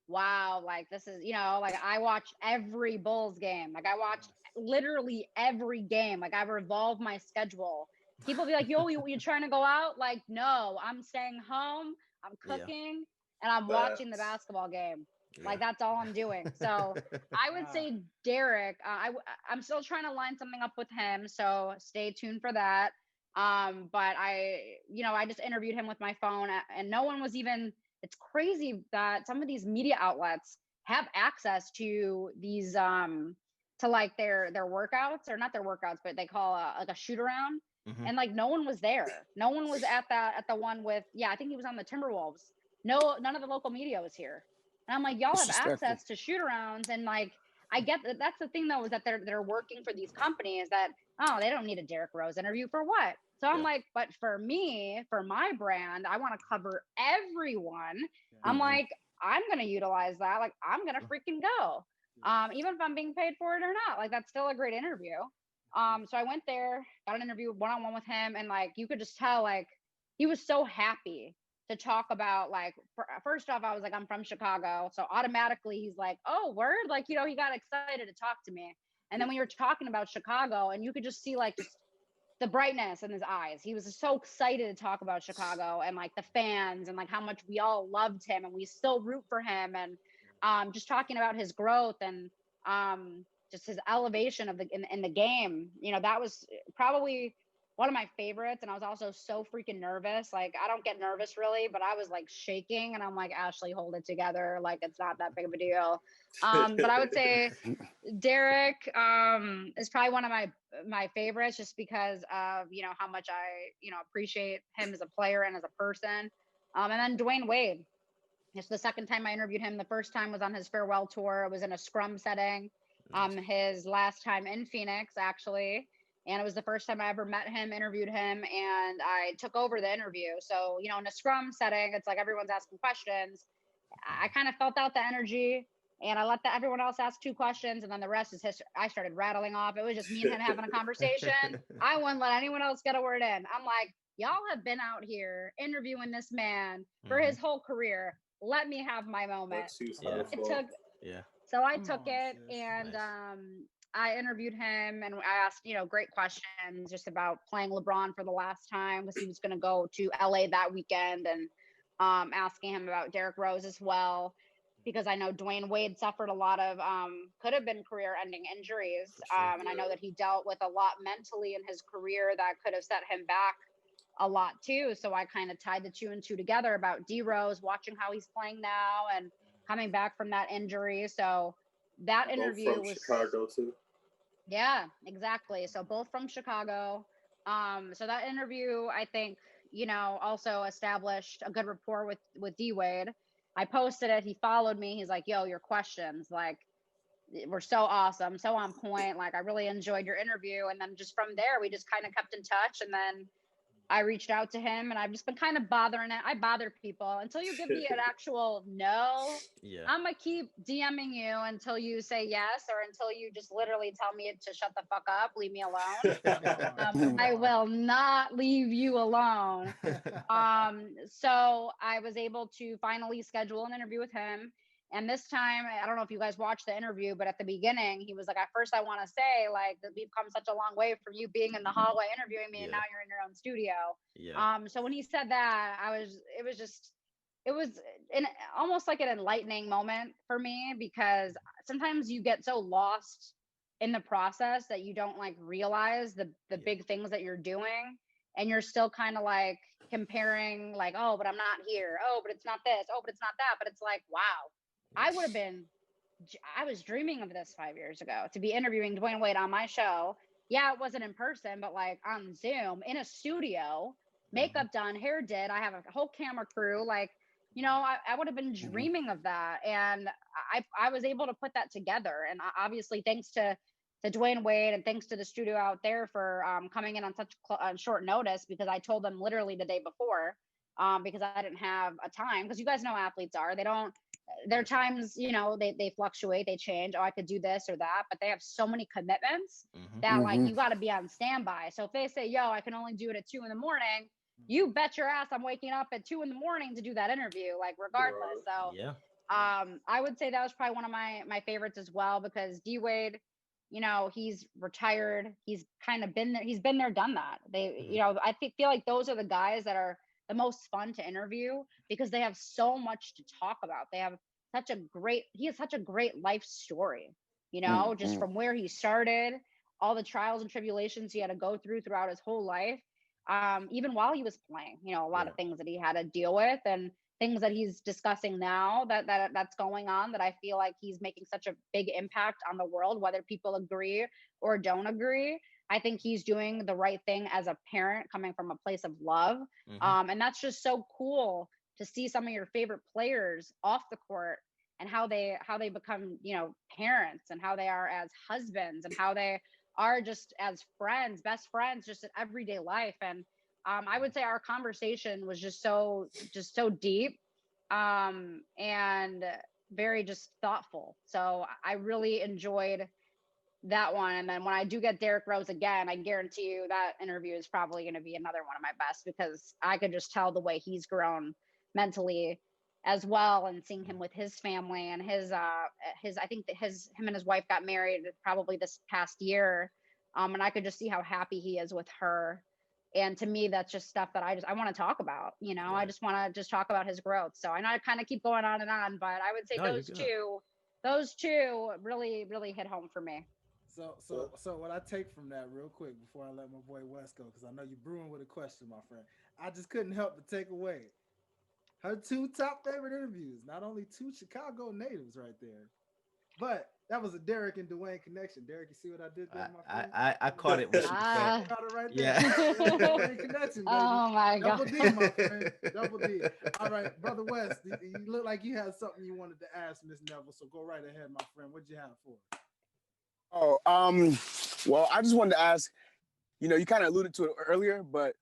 wow, like this is, you know, like I watched every Bulls game. Like I watched literally every game. Like I revolved my schedule. People be like, yo, you trying to go out? Like, no, I'm staying home. I'm cooking and I'm watching the basketball game. Like that's all I'm doing. So I would say Derrick. I'm still trying to line something up with him, so stay tuned for that. But I just interviewed him with my phone, and no one was even. It's crazy that some of these media outlets have access to these to like their workouts, or not their workouts, but they call like a shoot around. And like no one was there. No one was at the one with I think he was on the Timberwolves. No, none of the local media was here. And I'm like, y'all have access to shoot arounds, and like I get that. That's the thing though, is that they're working for these companies that they don't need a Derrick Rose interview for what? So I'm like, but for me, for my brand, I want to cover everyone. I'm like, I'm gonna utilize that. Like I'm gonna freaking go. Even if I'm being paid for it or not. Like that's still a great interview. So I went there, got an interview one-on-one with him, and like you could just tell like he was so happy to talk about, like, first off, I was like, I'm from Chicago. So automatically he's like, oh, word? Like, you know, he got excited to talk to me. And then when you're talking about Chicago, and you could just see like just the brightness in his eyes. He was just so excited to talk about Chicago and like the fans and like how much we all loved him and we still root for him. And just talking about his growth and just his elevation of in the game. You know, that was probably one of my favorites. And I was also so freaking nervous. Like, I don't get nervous really, but I was like shaking, and I'm like, Ashley, hold it together. Like, it's not that big of a deal. But I would say Derrick is probably one of my favorites, just because of, you know, how much I, you know, appreciate him as a player and as a person. And then Dwayne Wade. It's the second time I interviewed him. The first time was on his farewell tour. It was in a scrum setting. His last time in Phoenix, actually. And it was the first time I ever met him, interviewed him, and I took over the interview. So, you know, in a scrum setting, it's like everyone's asking questions. I kind of felt out the energy, and I let everyone else ask 2 questions, and then the rest is history. I started rattling off. It was just me and him having a conversation. I wouldn't let anyone else get a word in. I'm like, y'all have been out here interviewing this man for his whole career. Let me have my moment. So I took it, and I interviewed him, and I asked, you know, great questions just about playing LeBron for the last time, because he was going to go to LA that weekend, and asking him about Derrick Rose as well, because I know Dwayne Wade suffered a lot of could have been career-ending injuries, and I know that he dealt with a lot mentally in his career that could have set him back a lot too. So I kind of tied the 2 and 2 together about D Rose, watching how he's playing now and coming back from that injury. So that interview was Chicago too. Yeah, exactly. So both from Chicago. So that interview, I think, you know, also established a good rapport with D Wade. I posted it. He followed me. He's like, yo, your questions, like, were so awesome, so on point. Like, I really enjoyed your interview. And then just from there, we just kind of kept in touch. And then I reached out to him, and I've just been kind of bothering it. I bother people until you give me an actual no. I'm gonna keep DMing you until you say yes, or until you just literally tell me to shut the fuck up, leave me alone. I will not leave you alone. So I was able to finally schedule an interview with him. And this time, I don't know if you guys watched the interview, but at the beginning, he was like, at first, I want to say, like, that we've come such a long way from you being in the hallway interviewing me, and now you're in your own studio. So when he said that, it was almost like an enlightening moment for me, because sometimes you get so lost in the process that you don't like realize the big things that you're doing. and you're still kind of like comparing like, oh, but I'm not here. Oh, but it's not this. Oh, but it's not that. But it's like, wow, I was dreaming of this 5 years ago, to be interviewing Dwayne Wade on my show. Yeah, it wasn't in person, but like on Zoom in a studio, makeup done, hair did. I have a whole camera crew. Like, I would have been dreaming of that. And I was able to put that together. And obviously, thanks to Dwayne Wade and thanks to the studio out there for coming in on such short notice, because I told them literally the day before, because I didn't have a time. Because you guys know athletes are, their times, they fluctuate, they change. Oh, I could do this or that, but they have so many commitments that like you got to be on standby. So if they say, yo, I can only do it at 2 a.m, you bet your ass I'm waking up at 2 a.m. to do that interview, like regardless. So yeah, I would say that was probably one of my favorites as well, because D Wade, he's retired. He's kind of been there. He's been there, done that. I feel like those are the guys that are the most fun to interview, because they have so much to talk about. He has such a great life story, just from where he started, all the trials and tribulations he had to go throughout his whole life. Even while he was playing, a lot of things that he had to deal with, and things that he's discussing now that's going on, that I feel like he's making such a big impact on the world, whether people agree or don't agree. I think he's doing the right thing as a parent, coming from a place of love. And that's just so cool to see some of your favorite players off the court, and how they become, parents, and how they are as husbands, and how they are just as friends, best friends, just in everyday life. And I would say our conversation was just so deep, and very just thoughtful. So I really enjoyed that one. And then when I do get Derrick Rose again, I guarantee you that interview is probably going to be another one of my best, because I could just tell the way he's grown mentally as well, and seeing him with his family and I think that him and his wife got married probably this past year. And I could just see how happy he is with her. And to me, that's just stuff that I want to talk about. I just want to just talk about his growth. So I know I kind of keep going on and on, but I would say those two really, really hit home for me. So what I take from that real quick before I let my boy Wes go, because I know you're brewing with a question, my friend. I just couldn't help but take away her 2 top favorite interviews. Not only 2 Chicago natives right there, but that was a Derrick and Dwayne connection. Derrick, you see what I did there, my friend? I caught it. What you said. Caught it right there. Yeah. Connection, baby. Oh my God. Double D, my friend. Double D. All right, Brother West, you look like you had something you wanted to ask Miss Nevel, so go right ahead, my friend. What'd you have for her? Oh, well, I just wanted to ask, you kind of alluded to it earlier, but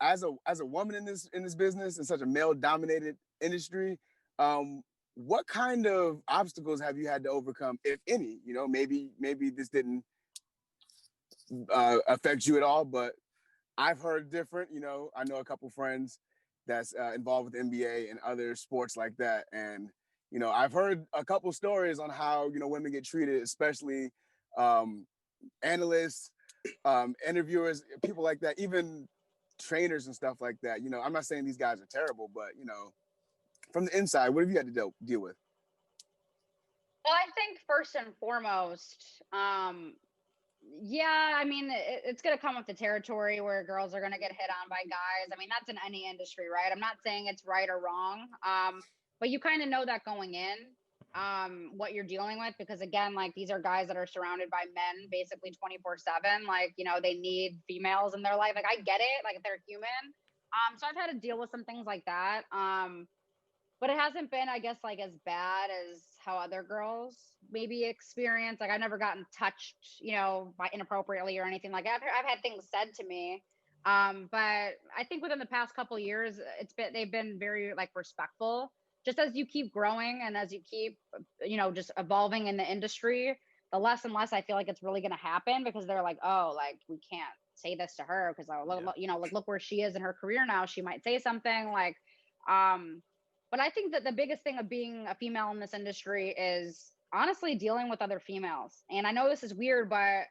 as a woman in this business, in such a male dominated industry, what kind of obstacles have you had to overcome, if any? Maybe this didn't affect you at all, but I've heard different. I know a couple friends that's involved with NBA and other sports like that, and I've heard a couple stories on how women get treated, especially analysts, interviewers, people like that, even trainers and stuff like that. I'm not saying these guys are terrible, but from the inside, what have you had to deal with? Well, I think first and foremost, I mean, it's going to come with the territory where girls are going to get hit on by guys. I mean, that's in any industry, right? I'm not saying it's right or wrong, but you kind of know that going in, what you're dealing with, because again, like, these are guys that are surrounded by men basically 24/7. Like, they need females in their life. Like, I get it, like, if they're human. So I've had to deal with some things like that. But it hasn't been, I guess, like, as bad as how other girls maybe experience. Like, I've never gotten touched, by inappropriately or anything like that. I've had things said to me. But I think within the past couple of years, they've been very, like, respectful. Just as you keep growing and as you keep, just evolving in the industry, the less and less I feel like it's really going to happen, because they're like, oh, like, we can't say this to her because, look where she is in her career now. She might say something like, but I think that the biggest thing of being a female in this industry is honestly dealing with other females. And I know this is weird, but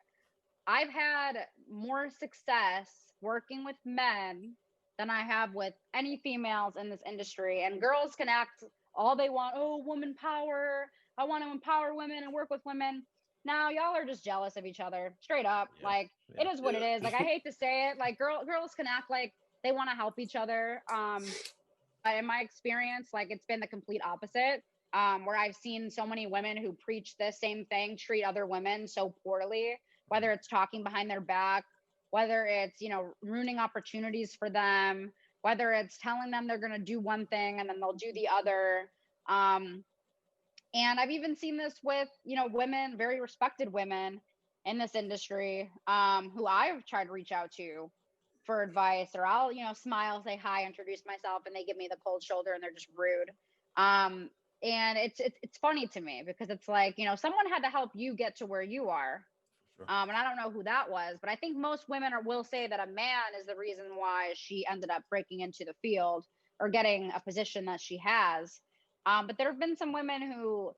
I've had more success working with men than I have with any females in this industry. And girls can act all they want. Oh, woman power. I want to empower women and work with women. now y'all are just jealous of each other, straight up. Like it is what it is. Like I hate to say it. Like girls can act like they want to help each other. But in my experience, like it's been the complete opposite. Where I've seen so many women who preach the same thing treat other women so poorly, whether it's talking behind their back, whether it's, you know, ruining opportunities for them, whether it's telling them they're going to do one thing and then they'll do the other. And I've even seen this with, you know, women, very respected women in this industry, who I've tried to reach out to for advice, or I'll, you know, smile, say hi, introduce myself, and they give me the cold shoulder and they're just rude. And it's funny to me because it's like, you know, someone had to help you get to where you are. Sure. And I don't know who that was, but I think most women will say that a man is the reason why she ended up breaking into the field or getting a position that she has. But there have been some women who,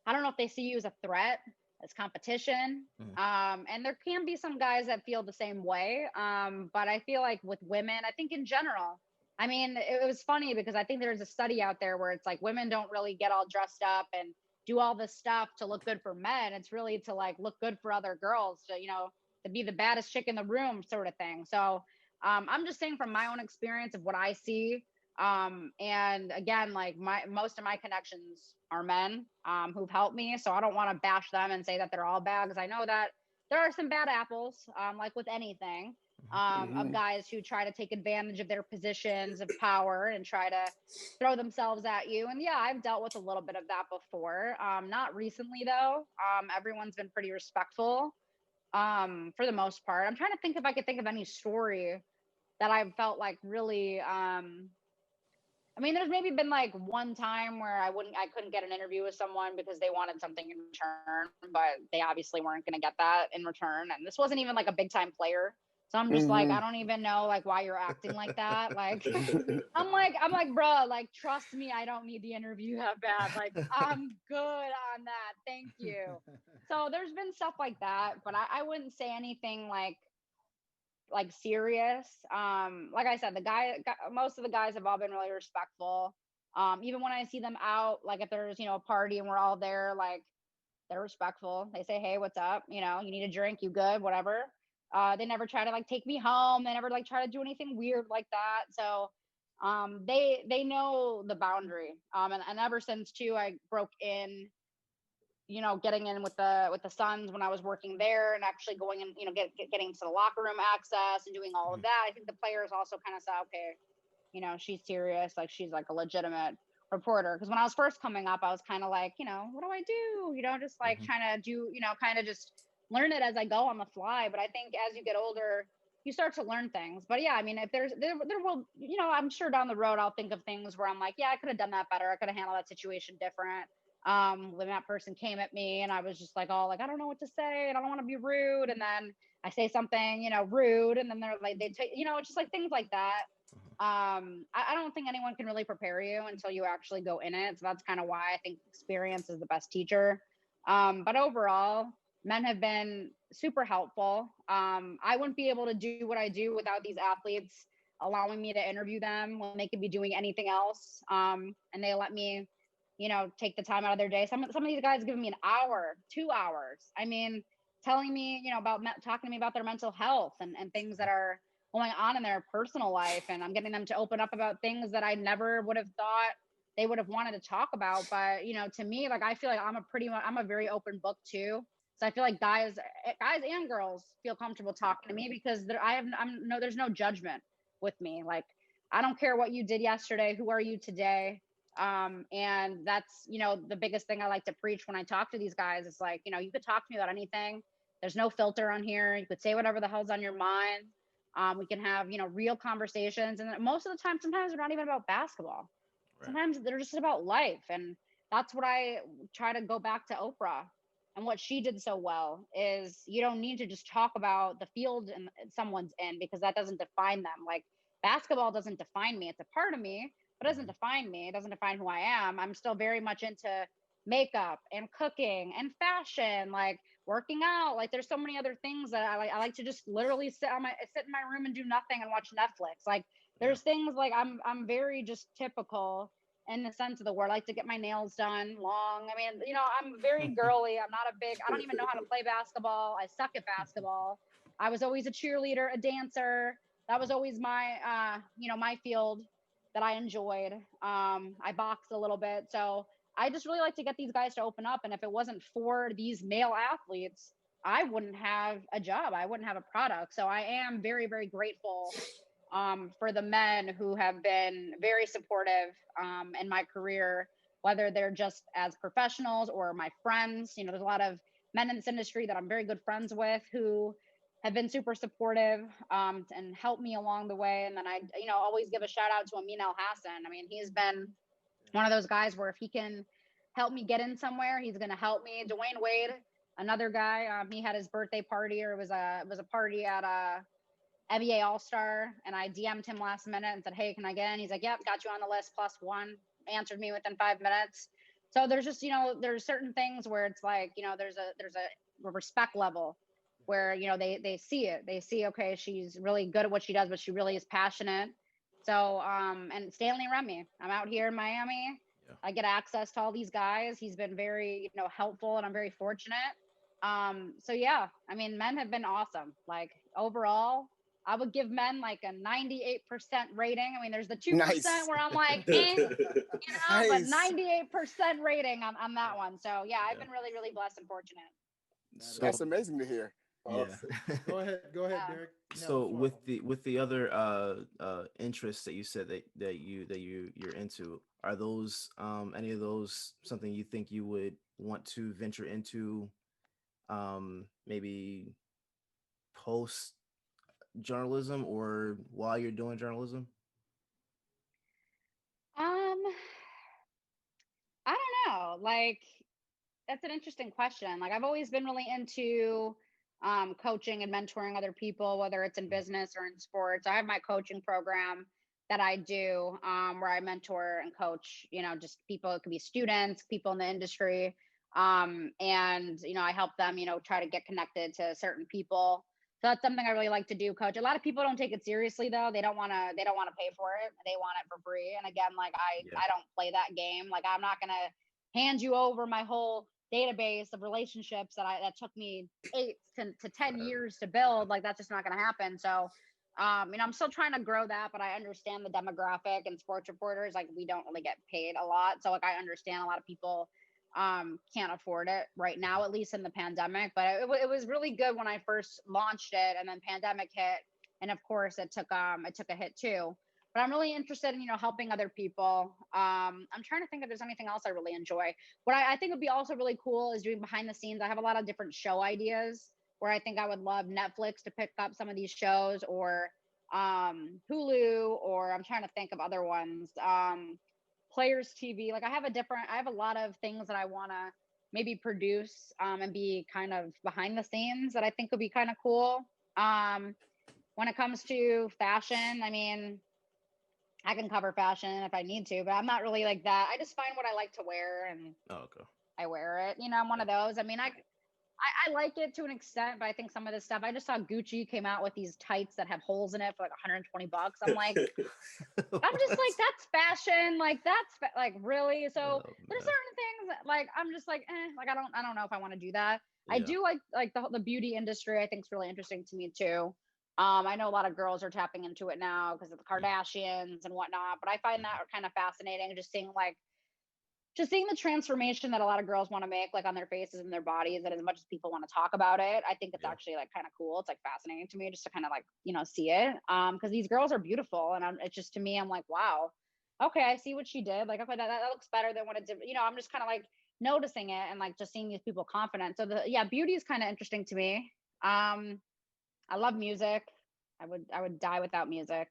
I don't know if they see you as a threat, as competition. And there can be some guys that feel the same way. But I feel like with women, I think in general, I mean, it was funny because I think there's a study out there where it's like women don't really get all dressed up and do all this stuff to look good for men. It's really to like look good for other girls, to, you know, to be the baddest chick in the room sort of thing. So I'm just saying from my own experience of what I see. And again, like most of my connections are men who've helped me. So I don't want to bash them and say that they're all bad, because I know that there are some bad apples, like with anything, of guys who try to take advantage of their positions of power and try to throw themselves at you. And yeah, I've dealt with a little bit of that before. Not recently though. Everyone's been pretty respectful for the most part. I'm trying to think if I could think of any story that I felt like really I mean, there's maybe been like one time where I couldn't get an interview with someone because they wanted something in return, but they obviously weren't going to get that in return. And this wasn't even like a big time player. So I'm just like, I don't even know like why you're acting like that. Like, I'm like, bro, like, trust me, I don't need the interview that bad. Like, I'm good on that. Thank you. So there's been stuff like that, but I wouldn't say anything like serious. Like I said, most of the guys have all been really respectful. Even when I see them out, like if there's, you know, a party and we're all there, like they're respectful. They say, hey, what's up? You know, you need a drink, you good, whatever. They never try to like take me home. They never like try to do anything weird like that. So they know the boundary. And ever since too, I broke in, you know, getting in with the Suns when I was working there and actually going in, you know, getting to the locker room access and doing all of that. I think the players also kind of saw, okay, you know, she's serious, like she's like a legitimate reporter. Because when I was first coming up, I was kind of like, you know, what do I do? You know, just like trying to do, you know, kind of just learn it as I go on the fly. But I think as you get older, you start to learn things. But yeah, I mean, if there will, you know, I'm sure down the road I'll think of things where I'm like, yeah, I could have done that better. I could have handled that situation different. When that person came at me and I was just like, oh, like, I don't know what to say and I don't want to be rude. And then I say something, you know, rude. And then they're like, they take, you know, it's just like things like that. I don't think anyone can really prepare you until you actually go in it. So that's kind of why I think experience is the best teacher. But overall, men have been super helpful. I wouldn't be able to do what I do without these athletes allowing me to interview them when they could be doing anything else. And they let me, you know, take the time out of their day. Some of these guys giving me an hour, 2 hours. I mean, telling me, you know, talking to me about their mental health and things that are going on in their personal life. And I'm getting them to open up about things that I never would have thought they would have wanted to talk about. But, you know, to me, like, I feel like I'm a very open book too. So I feel like guys and girls feel comfortable talking to me because there's no judgment with me. Like, I don't care what you did yesterday. Who are you today? And that's, you know, the biggest thing I like to preach when I talk to these guys is like, you know, you could talk to me about anything. There's no filter on here. You could say whatever the hell's on your mind. We can have, you know, real conversations. And most of the time, sometimes they're not even about basketball. Right. Sometimes they're just about life. And that's what I try to go back to Oprah. And what she did so well is you don't need to just talk about the field and someone's in, because that doesn't define them. Like, basketball doesn't define me. It's a part of me, but it doesn't define me. It doesn't define who I am. I'm still very much into makeup and cooking and fashion, like working out. Like, there's so many other things that I like to just literally sit in my room and do nothing and watch Netflix. Like, there's things like I'm very just typical in the sense of the word. I like to get my nails done long. I mean, you know, I'm very girly. I'm not a big, I don't even know how to play basketball. I suck at basketball. I was always a cheerleader, a dancer. That was always my, you know, my field that I enjoyed. I boxed a little bit. So I just really like to get these guys to open up. And if it wasn't for these male athletes, I wouldn't have a job. I wouldn't have a product. So I am very, very grateful for the men who have been very supportive in my career, whether they're just as professionals or my friends. You know, there's a lot of men in this industry that I'm very good friends with who have been super supportive and helped me along the way. And then I, you know, always give a shout out to Amin Al Hassan. I mean, he's been one of those guys where if he can help me get in somewhere, he's going to help me. Dwayne Wade, another guy, he had his birthday party, or it was a party at NBA All-Star, and I DM'd him last minute and said, hey, can I get in? He's like, yep, got you on the list, +1, answered me within 5 minutes. So there's just, you know, there's certain things where it's like, you know, there's a respect level where, you know, they see it. They see, okay, she's really good at what she does, but she really is passionate. So, and Stanley Remy, I'm out here in Miami. Yeah. I get access to all these guys. He's been very, you know, helpful, and I'm very fortunate. So yeah, I mean, men have been awesome. Like overall, I would give men like a 98% rating. I mean, there's the 2% where I'm like, you know, but 98% rating on that one. So yeah, I've been really, really blessed and fortunate. So, that's amazing to hear. Yeah. Go ahead, Derek. So with the other interests that you said that you're into, are those any of those something you think you would want to venture into, maybe post journalism or while you're doing journalism? I don't know. Like, that's an interesting question. Like, I've always been really into coaching and mentoring other people, whether it's in business or in sports. I have my coaching program that I do where I mentor and coach, you know, just people. It could be students, people in the industry. And, you know, I help them, you know, try to get connected to certain people. So that's something I really like to do, coach. A lot of people don't take it seriously though. They don't want to pay for it. They want it for free. And again, like I don't play that game. Like I'm not going to hand you over my whole database of relationships that took me 8 to 10 years to build. Like that's just not going to happen. So, you know, I'm still trying to grow that, but I understand the demographic and sports reporters, like we don't really get paid a lot. So like, I understand a lot of people can't afford it right now, at least in the pandemic, but it was really good when I first launched it, and then pandemic hit, and of course it took a hit too. But I'm really interested in, you know, helping other people. I'm trying to think if there's anything else I really enjoy. What I think would be also really cool is doing behind the scenes. I have a lot of different show ideas where I think I would love Netflix to pick up some of these shows, or Hulu, or I'm trying to think of other ones. Players TV. Like I have a lot of things that I want to maybe produce and be kind of behind the scenes that I think would be kind of cool. When it comes to fashion, I mean, I can cover fashion if I need to, but I'm not really like that. I just find what I like to wear, and I wear it. You know, I'm one of those. I mean, I like it to an extent, but I think some of this stuff, I just saw Gucci came out with these tights that have holes in it for like $120. I'm like, I'm just like, that's fashion. Like like really. So there's certain things that, like, I'm just like, like, I don't know if I want to do that. Yeah. I do like the beauty industry. I think is really interesting to me too. I know a lot of girls are tapping into it now because of the Kardashians and whatnot, but I find that kind of fascinating, just seeing the transformation that a lot of girls want to make, like on their faces and their bodies. And as much as people want to talk about it, I think it's actually like kind of cool. It's like fascinating to me just to kind of like, you know, see it. Because these girls are beautiful, and it's just, to me, I'm like, wow, okay, I see what she did. Like, okay, that looks better than what it did. You know, I'm just kind of like noticing it and like just seeing these people confident. So beauty is kind of interesting to me. I love music. I would die without music.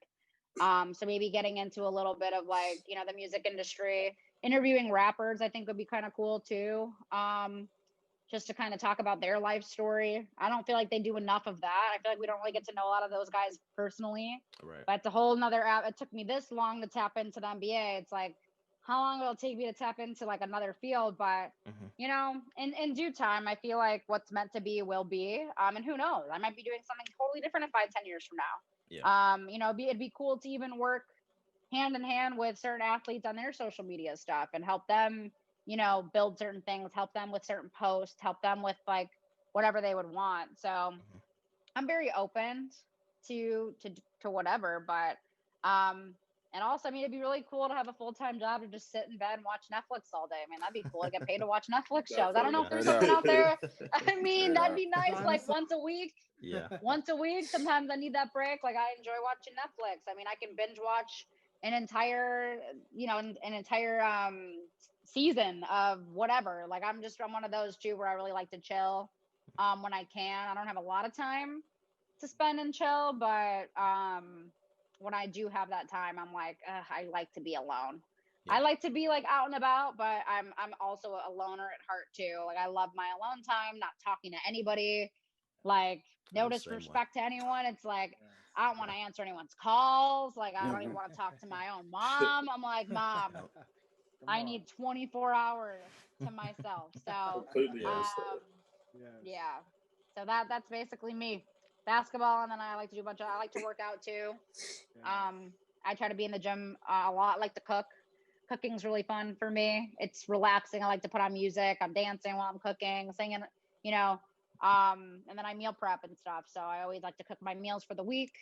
So maybe getting into a little bit of like, you know, the music industry. Interviewing rappers, I think, would be kind of cool too. Just to kind of talk about their life story. I don't feel like they do enough of that. I feel like we don't really get to know a lot of those guys personally. Right. But it's a whole nother app. It took me this long to tap into the NBA. It's like, how long will it take me to tap into like another field? But you know, in due time, I feel like what's meant to be will be. And who knows? I might be doing something totally different in 5-10 years from now. Yeah. You know, it'd be cool to even work hand in hand with certain athletes on their social media stuff and help them, build certain things, help them with certain posts, help them with like whatever they would want. So I'm very open to whatever, but and also, I mean, it'd be really cool to have a full-time job to just sit in bed and watch Netflix all day. I mean, that'd be cool to get paid to watch Netflix shows. I don't know if there's something out there. I mean, that'd be nice, like once a week. Yeah. Once a week. Sometimes I need that break. Like I enjoy watching Netflix. I mean, I can binge watch an entire, an entire season of whatever. Like I'm one of those too where I really like to chill when I can. I don't have a lot of time to spend and chill, but when I do have that time, I'm like, I like to be alone. Yeah. I like to be like out and about, but I'm also a loner at heart too. Like I love my alone time, not talking to anybody, like no disrespect to anyone. It's like I don't want to answer anyone's calls. Like I don't even want to talk to my own mom. I'm like, Mom, I need 24 hours to myself. So yeah. So that's basically me. Basketball, and then I like to do I like to work out too. I try to be in the gym a lot. I like to cook. Cooking's really fun for me. It's relaxing. I like to put on music. I'm dancing while I'm cooking, singing, and then I meal prep and stuff. So I always like to cook my meals for the week.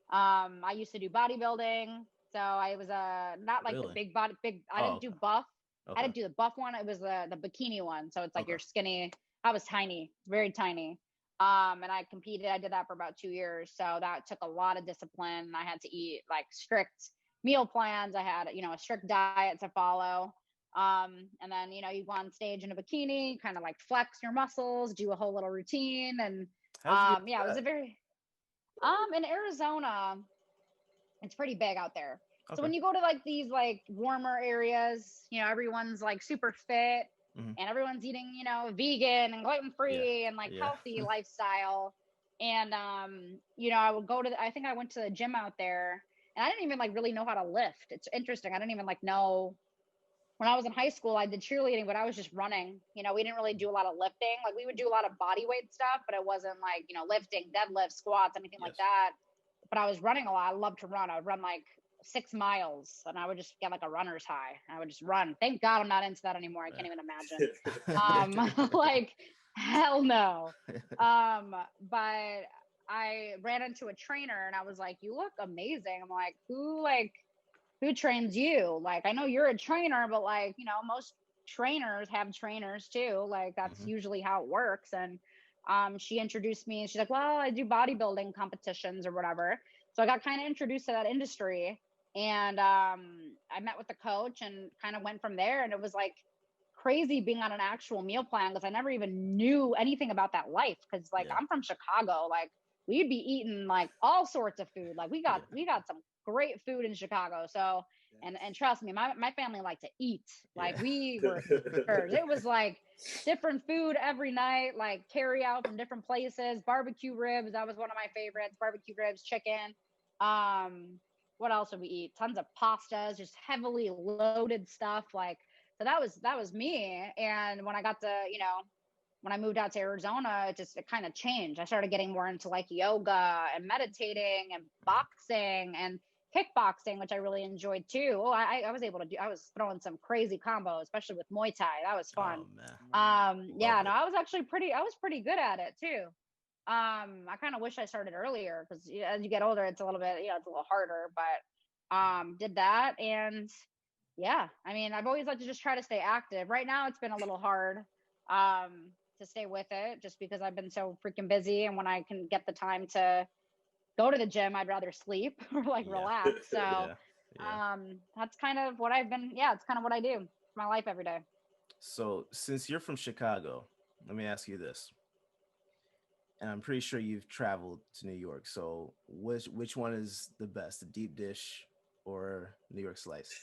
I used to do bodybuilding. So I was not like the big body, I didn't do buff. Okay. I didn't do the buff one. It was the bikini one. So it's like you're skinny. I was tiny, very tiny. And I competed. I did that for about 2 years. So that took a lot of discipline. I had to eat like strict meal plans. I had, a strict diet to follow. And then, you go on stage in a bikini, kind of like flex your muscles, do a whole little routine. And it was a very, in Arizona, it's pretty big out there. Okay. So when you go to like these like warmer areas, everyone's like super fit. Mm-hmm. And everyone's eating, vegan and gluten-free and like healthy lifestyle. And, I would I think I went to the gym out there and I didn't even like really know how to lift. It's interesting. I didn't even like know when I was in high school, I did cheerleading, but I was just running. We didn't really do a lot of lifting. Like we would do a lot of body weight stuff, but it wasn't like, lifting, deadlifts, squats, anything like that. But I was running a lot. I love to run. I would run like 6 miles and I would just get like a runner's high. I would just run. Thank God I'm not into that anymore. I can't even imagine. Like hell no. But I ran into a trainer and I was like, you look amazing. I'm like, who trains you? Like, I know you're a trainer, but like, most trainers have trainers too. Like that's usually how it works. And she introduced me and she's like, well, I do bodybuilding competitions or whatever. So I got kind of introduced to that industry. And I met with the coach and kind of went from there. And it was like crazy being on an actual meal plan because I never even knew anything about that life. Because like I'm from Chicago, like we'd be eating like all sorts of food. Like we got some great food in Chicago. So and trust me, my family liked to eat. Like we were eaters. It was like different food every night, like carry out from different places. Barbecue ribs, that was one of my favorites. Barbecue ribs, chicken. What else did we eat? Tons of pastas, just heavily loaded stuff. Like, so that was me. And when I got to, when I moved out to Arizona, it kind of changed. I started getting more into like yoga and meditating and boxing and kickboxing, which I really enjoyed too. Oh, I was able to I was throwing some crazy combos, especially with Muay Thai. That was fun. I was pretty good at it too. I kind of wish I started earlier because as you get older, it's a little bit, it's a little harder, but did that. And yeah, I mean, I've always liked to just try to stay active. Right now, it's been a little hard to stay with it just because I've been so freaking busy. And when I can get the time to go to the gym, I'd rather sleep or like relax. So that's kind of what I've been. Yeah, it's kind of what I do. It's my life every day. So since you're from Chicago, let me ask you this. And I'm pretty sure you've traveled to New York. So which one is the best, the deep dish or New York slice?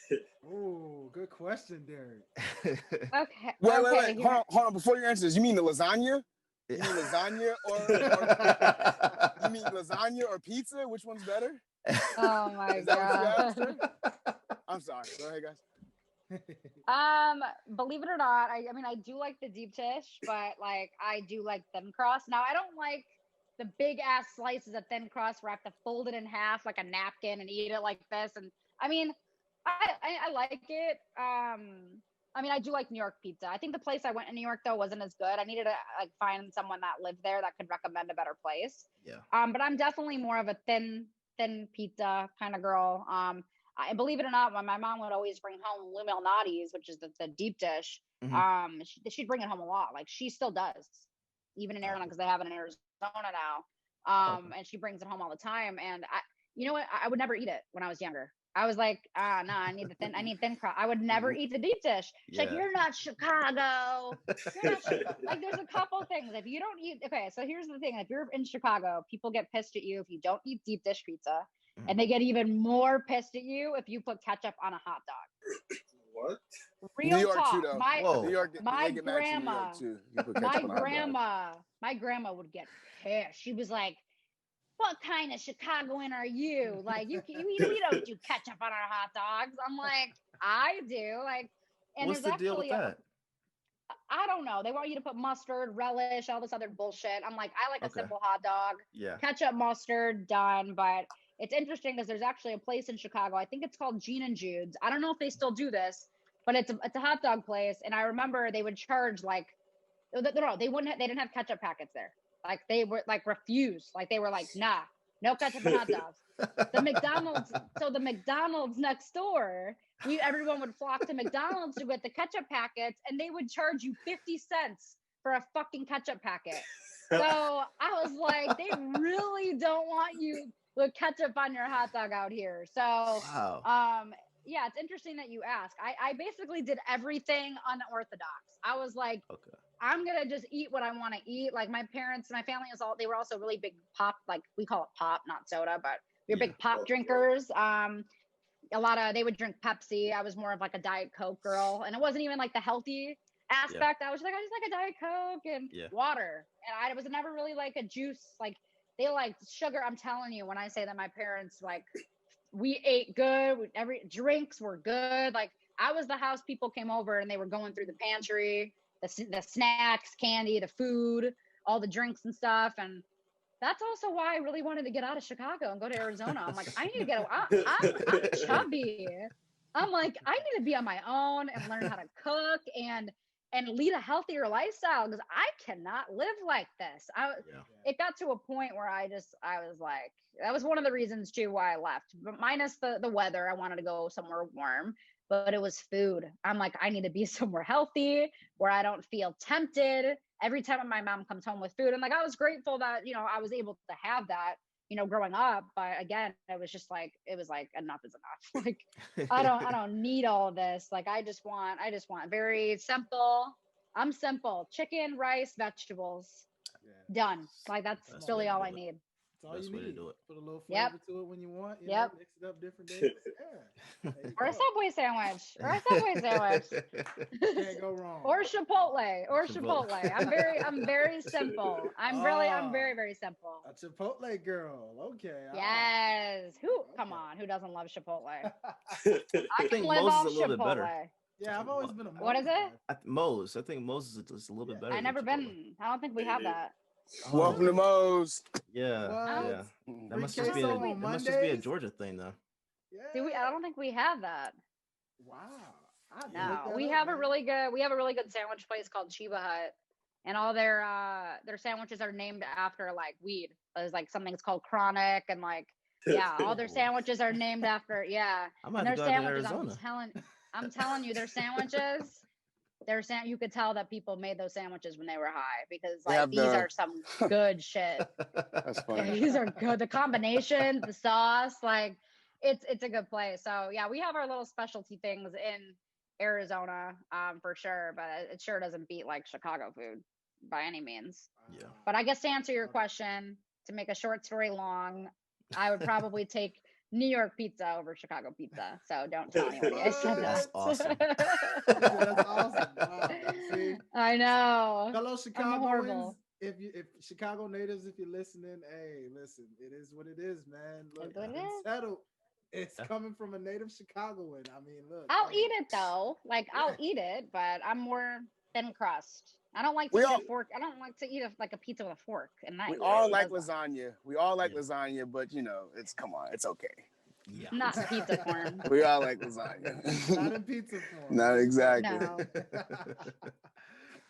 Oh, good question, Derek. Okay. Wait. Hold on. Before you answer this, you mean the lasagna? You mean lasagna or you mean lasagna or pizza? Which one's better? Oh my Is that God. what you asked? I'm sorry. Go ahead, guys. Believe it or not, I mean, I do like the deep dish, but like I do like thin crust. Now I don't like the big ass slices of thin crust where I have to fold it in half like a napkin and eat it like this. And I mean, I like it. I mean, I do like New York pizza. I think the place I went in New York though wasn't as good. I needed to like find someone that lived there that could recommend a better place. Yeah. But I'm definitely more of a thin pizza kind of girl. I believe it or not, when my mom would always bring home Lumel Notties, which is the deep dish. Mhm. She'd bring it home a lot. Like she still does, even in Arizona, because they have it in Arizona now. Okay. And she brings it home all the time. And you know what? I would never eat it when I was younger. I was like, no, I need thin crust. I would never eat the deep dish. She's like, Yeah. you're not Chicago. You're not like, there's a couple things. If you don't eat, okay, so here's the thing. If you're in Chicago, people get pissed at you if you don't eat deep dish pizza. And they get even more pissed at you if you put ketchup on a hot dog. What? Real New York talk. too, though. Whoa. New York, My they get mad at you in New grandma, York too. You put ketchup on a hot dog. my grandma would get pissed. She was like, what kind of Chicagoan are you? Like, we don't do ketchup on our hot dogs. I'm like, I do. Like, and What's there's the deal with actually that? I don't know. They want you to put mustard, relish, all this other bullshit. I'm like, I like a Okay. simple hot dog. Yeah. Ketchup, mustard, done. But it's interesting because there's actually a place in Chicago. I think it's called Gene and Jude's. I don't know if they still do this, but it's a hot dog place. And I remember they would charge like, no, they didn't have ketchup packets there. Like they were like refused. Like they were like, nah, no ketchup and hot dogs. The McDonald's next door, everyone would flock to McDonald's to get the ketchup packets, and they would charge you 50 cents for a fucking ketchup packet. So I was like, they really don't want you with ketchup on your hot dog out here. So Wow. yeah, it's interesting that you ask. I basically did everything unorthodox. I was like, Okay. I'm gonna just eat what I want to eat. Like my parents, my family they were also really big pop, like we call it pop, not soda, but we were big pop drinkers. They would drink Pepsi. I was more of like a Diet Coke girl, and it wasn't even like the healthy aspect. I was like, I just like a Diet Coke and water, and I was never really like a juice. Like they liked sugar. I'm telling you, when I say that my parents like, we ate good. Every drinks were good. Like I was the house people came over and they were going through the pantry, the snacks, candy, the food, all the drinks and stuff. And that's also why I really wanted to get out of Chicago and go to Arizona. I'm like, I need to get I'm chubby. I'm like, I need to be on my own and learn how to cook and lead a healthier lifestyle because I cannot live like this. It got to a point where I was like, that was one of the reasons too why I left. But minus the weather, I wanted to go somewhere warm. But it was food. I'm like, I need to be somewhere healthy where I don't feel tempted every time my mom comes home with food. And like, I was grateful that, I was able to have that, growing up. But again, it was like, enough is enough. Like, I don't need all of this. Like, I just want very simple. I'm simple. Chicken, rice, vegetables. Yeah. Done. Like, that's really all I need. That's all you need. Put a little Yep. flavor to it when you want. You know, mix it up different days. Yeah. Or a Subway sandwich. Can't go wrong. Or Chipotle. I'm very simple. I'm very, very simple. A Chipotle girl. Okay. Yes. Come on. Who doesn't love Chipotle? I think Moe's is a little bit better. Yeah, I've always been a Moe's. What is it? Moe's. I think Moe's is a little bit better. I've never been. I don't think we have that. Welcome to Moe's. Yeah. That must just be a Georgia thing, though. Yeah. I don't think we have that. Wow. No, we have a really good sandwich place called Chiba Hut, and all their sandwiches are named after like weed. There's like something that's called Chronic, and like all their sandwiches are named after I'm about to go to Arizona. I'm telling you, their sandwiches. You could tell that people made those sandwiches when they were high because like these are some good shit. That's funny. Yeah, these are good. The combination, the sauce, like it's a good place. So yeah, we have our little specialty things in Arizona, for sure, but it sure doesn't beat like Chicago food by any means. Yeah. But I guess to answer your question, to make a short story long, I would probably take New York pizza over Chicago pizza. So don't tell anybody I said that. That's awesome. That's awesome. Wow. See? I know. Fellow Chicagoans, if Chicago natives, if you're listening, hey, listen, it is what it is, man. Look, settled. It's coming from a native Chicagoan. I mean, look. I'll eat it though. Like I'll eat it, but I'm more thin crust. I don't like to eat a fork. I don't like to eat a pizza with a fork and knife. We all like lasagna. We all like lasagna, but it's come on, it's okay. Yeah. Not in pizza form. We all like lasagna. Not in pizza form. Not exactly. No.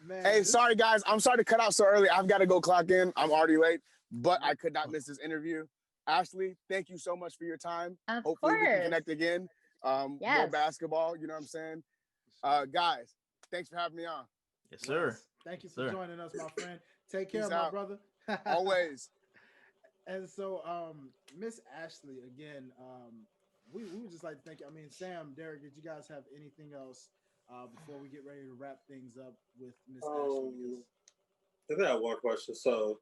Man, Hey, sorry guys. I'm sorry to cut out so early. I've got to go clock in. I'm already late, but I could not miss this interview. Ashley, thank you so much for your time. Of Hopefully we can course. connect again. More Yes. basketball, you know what I'm saying? Guys, thanks for having me on. Yes, sir. Thank you for joining us, my friend. Take care, Peace my out. brother. Always. And so, Miss Ashley, again, we would just like to thank you. I mean, Sam, Derek, did you guys have anything else before we get ready to wrap things up with Miss Ashley? I think I have one question. So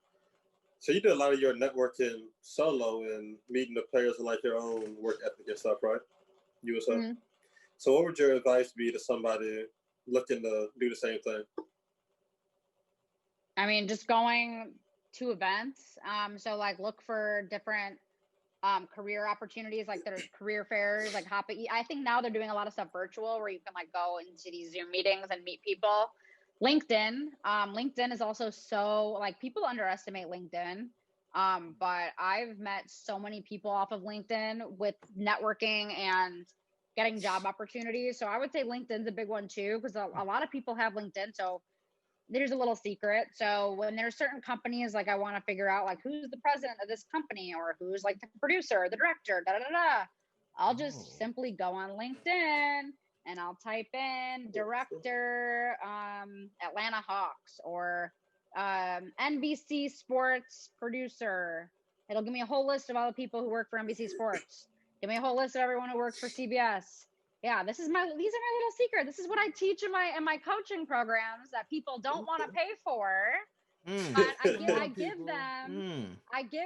you did a lot of your networking solo and meeting the players and like your own work ethic and stuff, right? You were saying. Mm-hmm. So what would your advice be to somebody looking to do the same thing? I mean, just going to events. So like look for different career opportunities, like there's career fairs, like I think now they're doing a lot of stuff virtual where you can like go into these Zoom meetings and meet people. LinkedIn is also so like people underestimate LinkedIn. But I've met so many people off of LinkedIn with networking and getting job opportunities. So I would say LinkedIn's a big one too, because a lot of people have LinkedIn. So there's a little secret. So when there's certain companies, like I want to figure out like who's the president of this company or who's like the producer, the director, I'll just simply go on LinkedIn and I'll type in director, Atlanta Hawks or NBC Sports producer. It'll give me a whole list of all the people who work for NBC Sports. Give me a whole list of everyone who works for CBS. Yeah, these are my little secrets. This is what I teach in my coaching programs that people don't want to pay for. But I give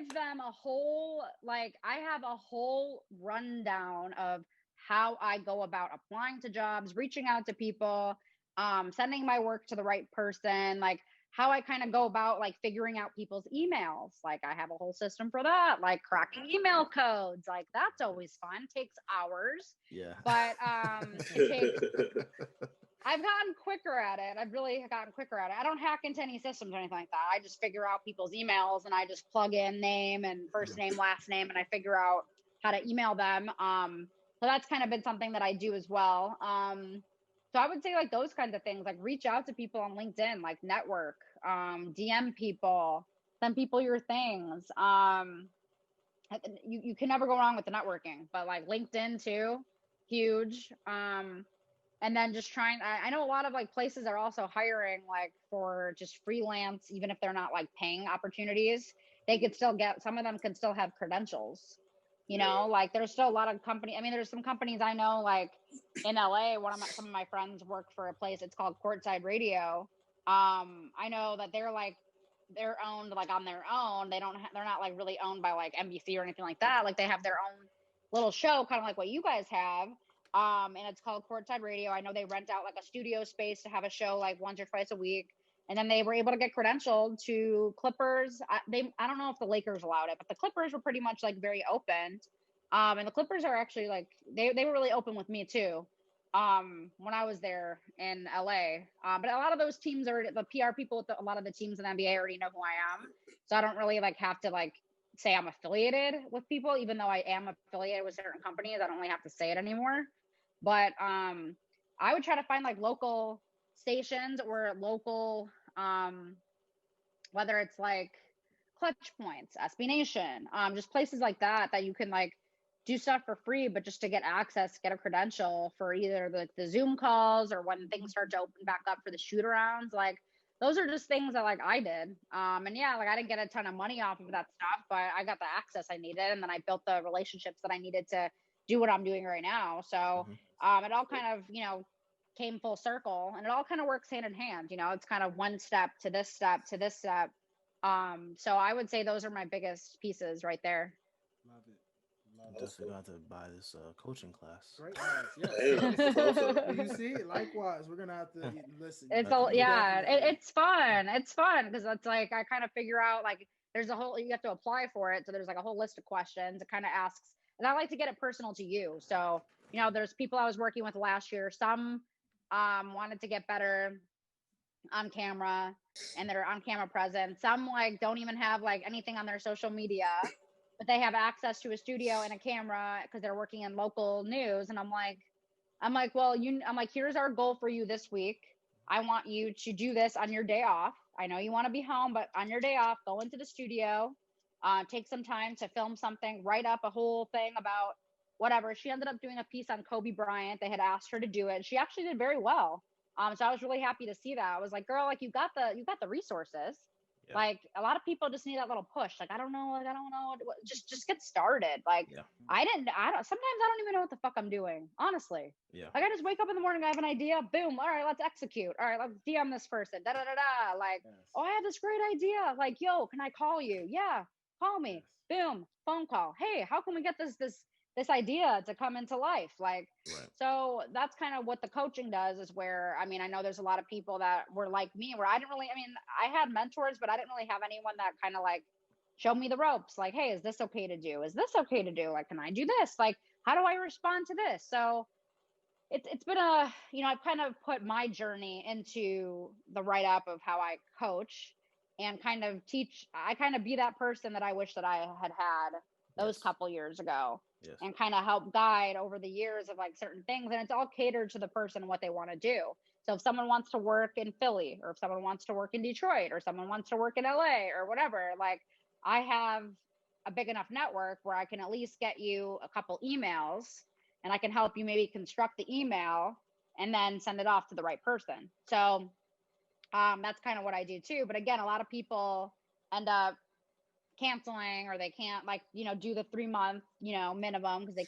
them a whole, like, I have a whole rundown of how I go about applying to jobs, reaching out to people, sending my work to the right person, like how I kind of go about like figuring out people's emails. Like I have a whole system for that, like cracking email codes. Like that's always fun. Takes hours. Yeah. But I've gotten quicker at it. I've really gotten quicker at it. I don't hack into any systems or anything like that. I just figure out people's emails and I just plug in name and first name, last name, and I figure out how to email them. So that's kind of been something that I do as well. So I would say like those kinds of things, like reach out to people on LinkedIn, like network, DM people, send people your things. You can never go wrong with the networking, but like LinkedIn too, huge. And then just I know a lot of like places are also hiring like for just freelance, even if they're not like paying opportunities, they could still some of them can still have credentials, you know, like there's still a lot of there's some companies I know, like in LA, some of my friends work for a place, it's called Courtside Radio. I know that they're owned like on their own. They're not like really owned by like NBC or anything like that. Like they have their own little show, kind of like what you guys have. And it's called Courtside Radio. I know they rent out like a studio space to have a show like once or twice a week. And then they were able to get credentialed to Clippers. I don't know if the Lakers allowed it, but the Clippers were pretty much like very open. And the Clippers are actually like, they were really open with me too. When I was there in LA. But a lot of those teams the PR people with a lot of the teams in the NBA already know who I am. So I don't really like have to like say I'm affiliated with people, even though I am affiliated with certain companies. I don't really have to say it anymore. But I would try to find like local stations or local, whether it's like Clutch Points, SB Nation, just places like that you can like do stuff for free, but just to get access, get a credential for either the Zoom calls or when things start to open back up for the shoot arounds. Like those are just things that like I did. And yeah, like I didn't get a ton of money off of that stuff, but I got the access I needed. And then I built the relationships that I needed to do what I'm doing right now. So it all kind of, came full circle and it all kind of works hand in hand. It's kind of one step to this step to this step. So I would say those are my biggest pieces right there. Love it. Definitely got to buy this coaching class. Great class, yeah. You see, likewise, we're gonna have to listen. It's it's fun. It's fun because it's like I kind of figure out like there's you have to apply for it, so there's like a whole list of questions. It kind of asks, and I like to get it personal to you. So there's people I was working with last year. Some wanted to get better on camera and their on camera presence. Some like don't even have like anything on their social media. but they have access to a studio and a camera because they're working in local news. And I'm like, well, I'm like, here's our goal for you this week. I want you to do this on your day off. I know you want to be home, but on your day off, go into the studio, take some time to film something, write up a whole thing about whatever. She ended up doing a piece on Kobe Bryant. They had asked her to do it. She actually did very well. So I was really happy to see that. I was like, girl, like you got the resources. Yeah. Like a lot of people just need that little push. Like, I don't know. Just get started. Like sometimes I don't even know what the fuck I'm doing. Honestly. Yeah. Like I just wake up in the morning. I have an idea. Boom. All right, let's execute. All right, let's DM this person. Da da da da. Like, oh, I have this great idea. Like, yo, can I call you? Yeah. Call me. Boom. Phone call. Hey, how can we get this idea to come into life? Like, so that's kind of what the coaching does, is where, I mean, I know there's a lot of people that were like me, where I had mentors, but I didn't really have anyone that kind of like showed me the ropes. Like, hey, is this okay to do? Is this okay to do? Like, can I do this? Like, how do I respond to this? So it's been I've kind of put my journey into the write-up of how I coach and kind of teach. I kind of be that person that I wish that I had those couple years ago. Yes. And kind of help guide over the years of like certain things. And it's all catered to the person and what they want to do. So if someone wants to work in Philly, or if someone wants to work in Detroit, or someone wants to work in LA or whatever, like I have a big enough network where I can at least get you a couple emails, and I can help you maybe construct the email and then send it off to the right person. So that's kind of what I do too. But again, a lot of people end up canceling, or they can't do the 3 month minimum because they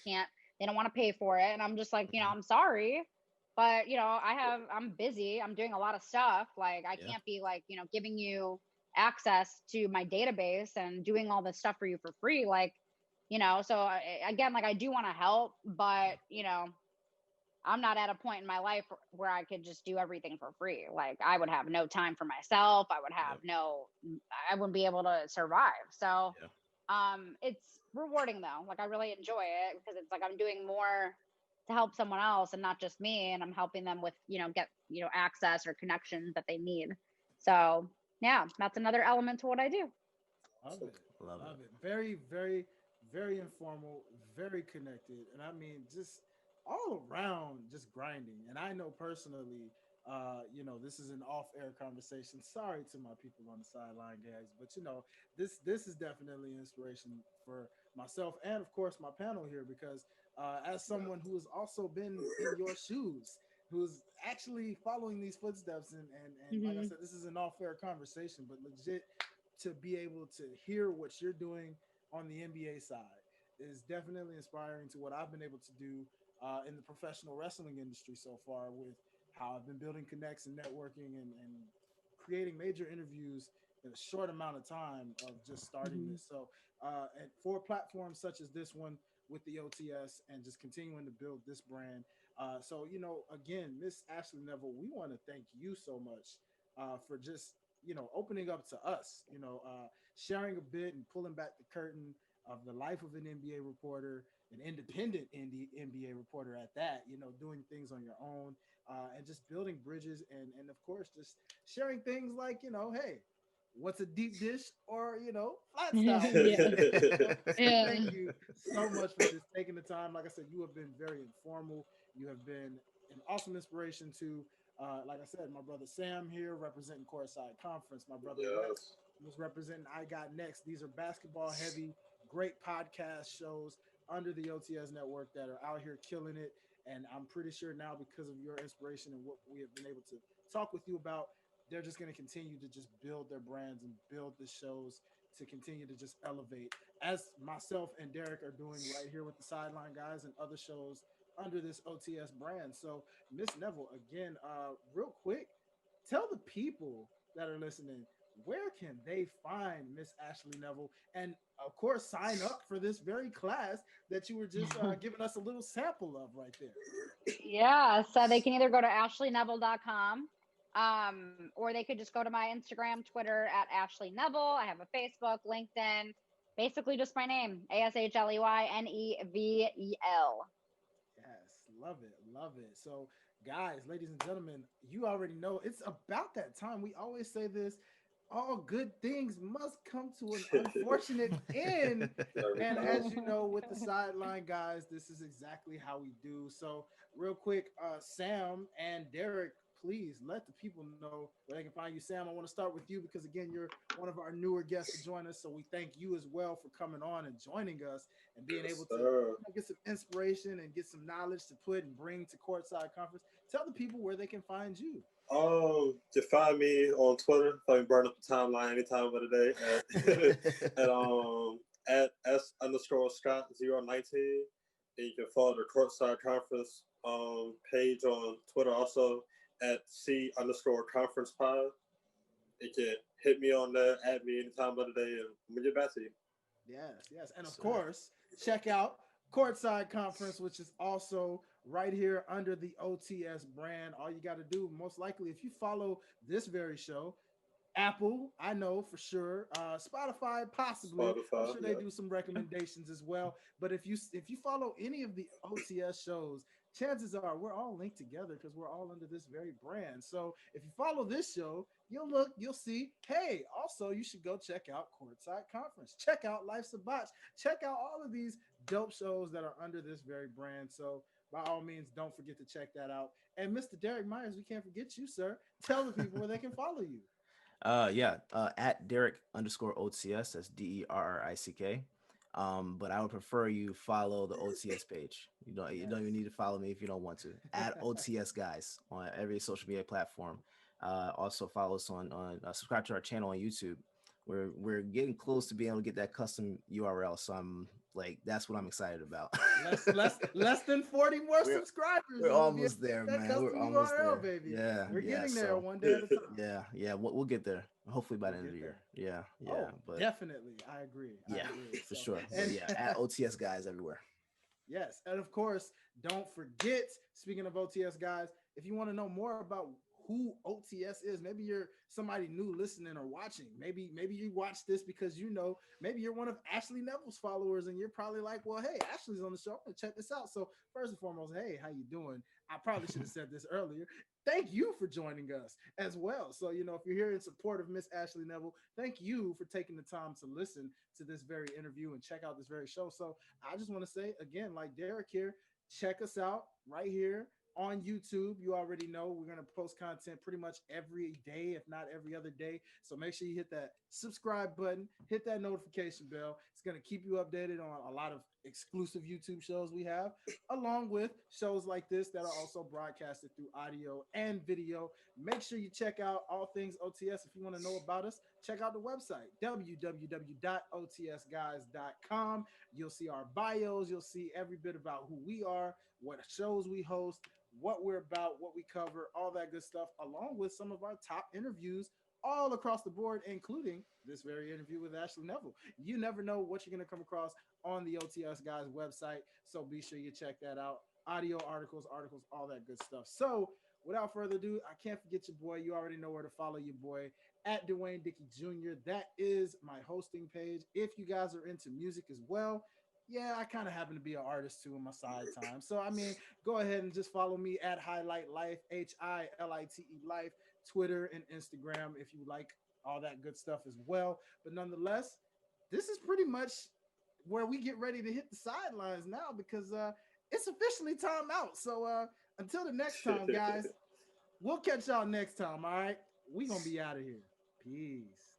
don't want to pay for it. And I'm just like, I'm sorry, but I'm busy, I'm doing a lot of stuff. Like I can't be like giving you access to my database and doing all this stuff for you for free. Like so again, like I do want to help, but I'm not at a point in my life where I could just do everything for free. Like I would have no time for myself. I would have I wouldn't be able to survive. So, it's rewarding though. Like I really enjoy it because it's like I'm doing more to help someone else and not just me. And I'm helping them with, get, access or connections that they need. So yeah, that's another element to what I do. Love it. Very, very, very informal, very connected. And I mean, just all around just grinding. And I know personally, this is an off-air conversation. Sorry to my people on the sideline, guys, but this is definitely an inspiration for myself and of course my panel here, because as someone who has also been in your shoes, who's actually following these footsteps, and like I said, this is an off-air conversation, but legit to be able to hear what you're doing on the NBA side is definitely inspiring to what I've been able to do in the professional wrestling industry so far, with how I've been building connects and networking and creating major interviews in a short amount of time of just starting this. So, and for platforms such as this one with the OTS and just continuing to build this brand. So, again, Miss Ashley Nevel, we want to thank you so much for just, opening up to us, sharing a bit and pulling back the curtain of the life of an NBA reporter, an independent NBA reporter at that, doing things on your own and just building bridges and of course, just sharing things like, hey, what's a deep dish or, flat style. Thank you so much for just taking the time. Like I said, you have been very informal. You have been an awesome inspiration to, like I said, my brother Sam here representing Courtside Conference. My brother Rex was representing I Got Next. These are basketball heavy, great podcast shows under the OTS network that are out here killing it. And I'm pretty sure now, because of your inspiration and what we have been able to talk with you about, they're just going to continue to just build their brands and build the shows to continue to just elevate, as myself and Derek are doing right here with the Sideline Guys and other shows under this OTS brand. So Miss Nevel, again, real quick, tell the people that are listening, where can they find Miss Ashley Nevel? And of course, sign up for this very class that you were just giving us a little sample of right there. Yeah, so they can either go to ashleynevel.com or they could just go to my Instagram, Twitter at Ashley Nevel. I have a Facebook, LinkedIn, basically just my name, ASHLEYNEVEL. Yes, love it, love it. So guys, ladies and gentlemen, you already know it's about that time. We always say this all good things must come to an unfortunate end. And as you know, with the Sideline Guys, this is exactly how we do. So, real quick, Sam and Derek, please let the people know where they can find you. Sam, I want to start with you because, again, you're one of our newer guests to join us. So, we thank you as well for coming on and joining us and being Yes, able to sir. get some inspiration and get some knowledge to put and bring to Courtside Conference. Tell the people where they can find you. You find me on Twitter. If I can burn up the timeline anytime of the day at s underscore Scott 019. And you can follow the Courtside Conference page on Twitter also at C underscore conference pod. You can hit me on there, add me anytime of the day, and I'm gonna get back to you. Yes, yes. And of So, course, check out Courtside Conference, which is also right here under the OTS brand. All you got to do, most likely, if you follow this very show, Apple, I know for sure. Spotify, possibly. I'm Spotify, sure they yeah. do some recommendations as well. But if you follow any of the OTS shows, chances are we're all linked together because we're all under this very brand. So if you follow this show, you'll see. Hey, also you should go check out Courtside Conference. Check out Life's a Botch. Check out all of these dope shows that are under this very brand. So by all means, don't forget to check that out. And Mr. Derek Myers, we can't forget you, sir. Tell the people where they can follow you. at Derek underscore OTS. That's DERRICK. But I would prefer you follow the OTS page. You don't even need to follow me if you don't want to. At OTS guys on every social media platform. Also follow us on subscribe to our channel on YouTube. We're getting close to being able to get that custom URL. So I'm like, that's what I'm excited about. less than 40 more We're- subscribers. We're and we'll be almost able to there, get that man. We're custom almost URL, there. baby. Yeah, We're yeah. getting there So one day at a time. yeah, we'll get there. Hopefully by the We'll end of the get year. Yeah, Oh, but definitely. I agree. I yeah, agree. for So, sure. But and yeah, at OTS guys everywhere. yes, and of course, don't forget. Speaking of OTS guys, if you want to know more about who OTS is, maybe you're somebody new listening or watching. Maybe you watch this because maybe you're one of Ashley Nevel's followers, and you're probably like, well, hey, Ashley's on the show. I'm gonna check this out. So first and foremost, hey, how you doing? I probably should have said this earlier. Thank you for joining us as well. So, if you're here in support of Miss Ashley Nevel, thank you for taking the time to listen to this very interview and check out this very show. So I just want to say again, like Derek here, check us out right here on YouTube. You already know we're going to post content pretty much every day, if not every other day. So make sure you hit that subscribe button, hit that notification bell. It's going to keep you updated on a lot of exclusive YouTube shows we have, along with shows like this that are also broadcasted through audio and video. Make sure you check out all things OTS. If you want to know about us, check out the website, www.otsguys.com. You'll see our bios. You'll see every bit about who we are, what shows we host, what we're about, what we cover, all that good stuff, along with some of our top interviews all across the board, including this very interview with Ashley Nevel. You never know what you're going to come across on the OTS Guys website, so be sure you check that out. Audio, articles, all that good stuff. So without further ado, I can't forget your boy. You already know where to follow your boy, at Dwayne Dickey Jr. That is my hosting page. If you guys are into music as well, yeah, I kind of happen to be an artist too in my side time. So, go ahead and just follow me at Highlight Life, HILITE Life, Twitter and Instagram if you like all that good stuff as well. But nonetheless, this is pretty much where we get ready to hit the sidelines now because it's officially time out. So, until the next time, guys, we'll catch y'all next time. All right, we gonna be out of here. Peace.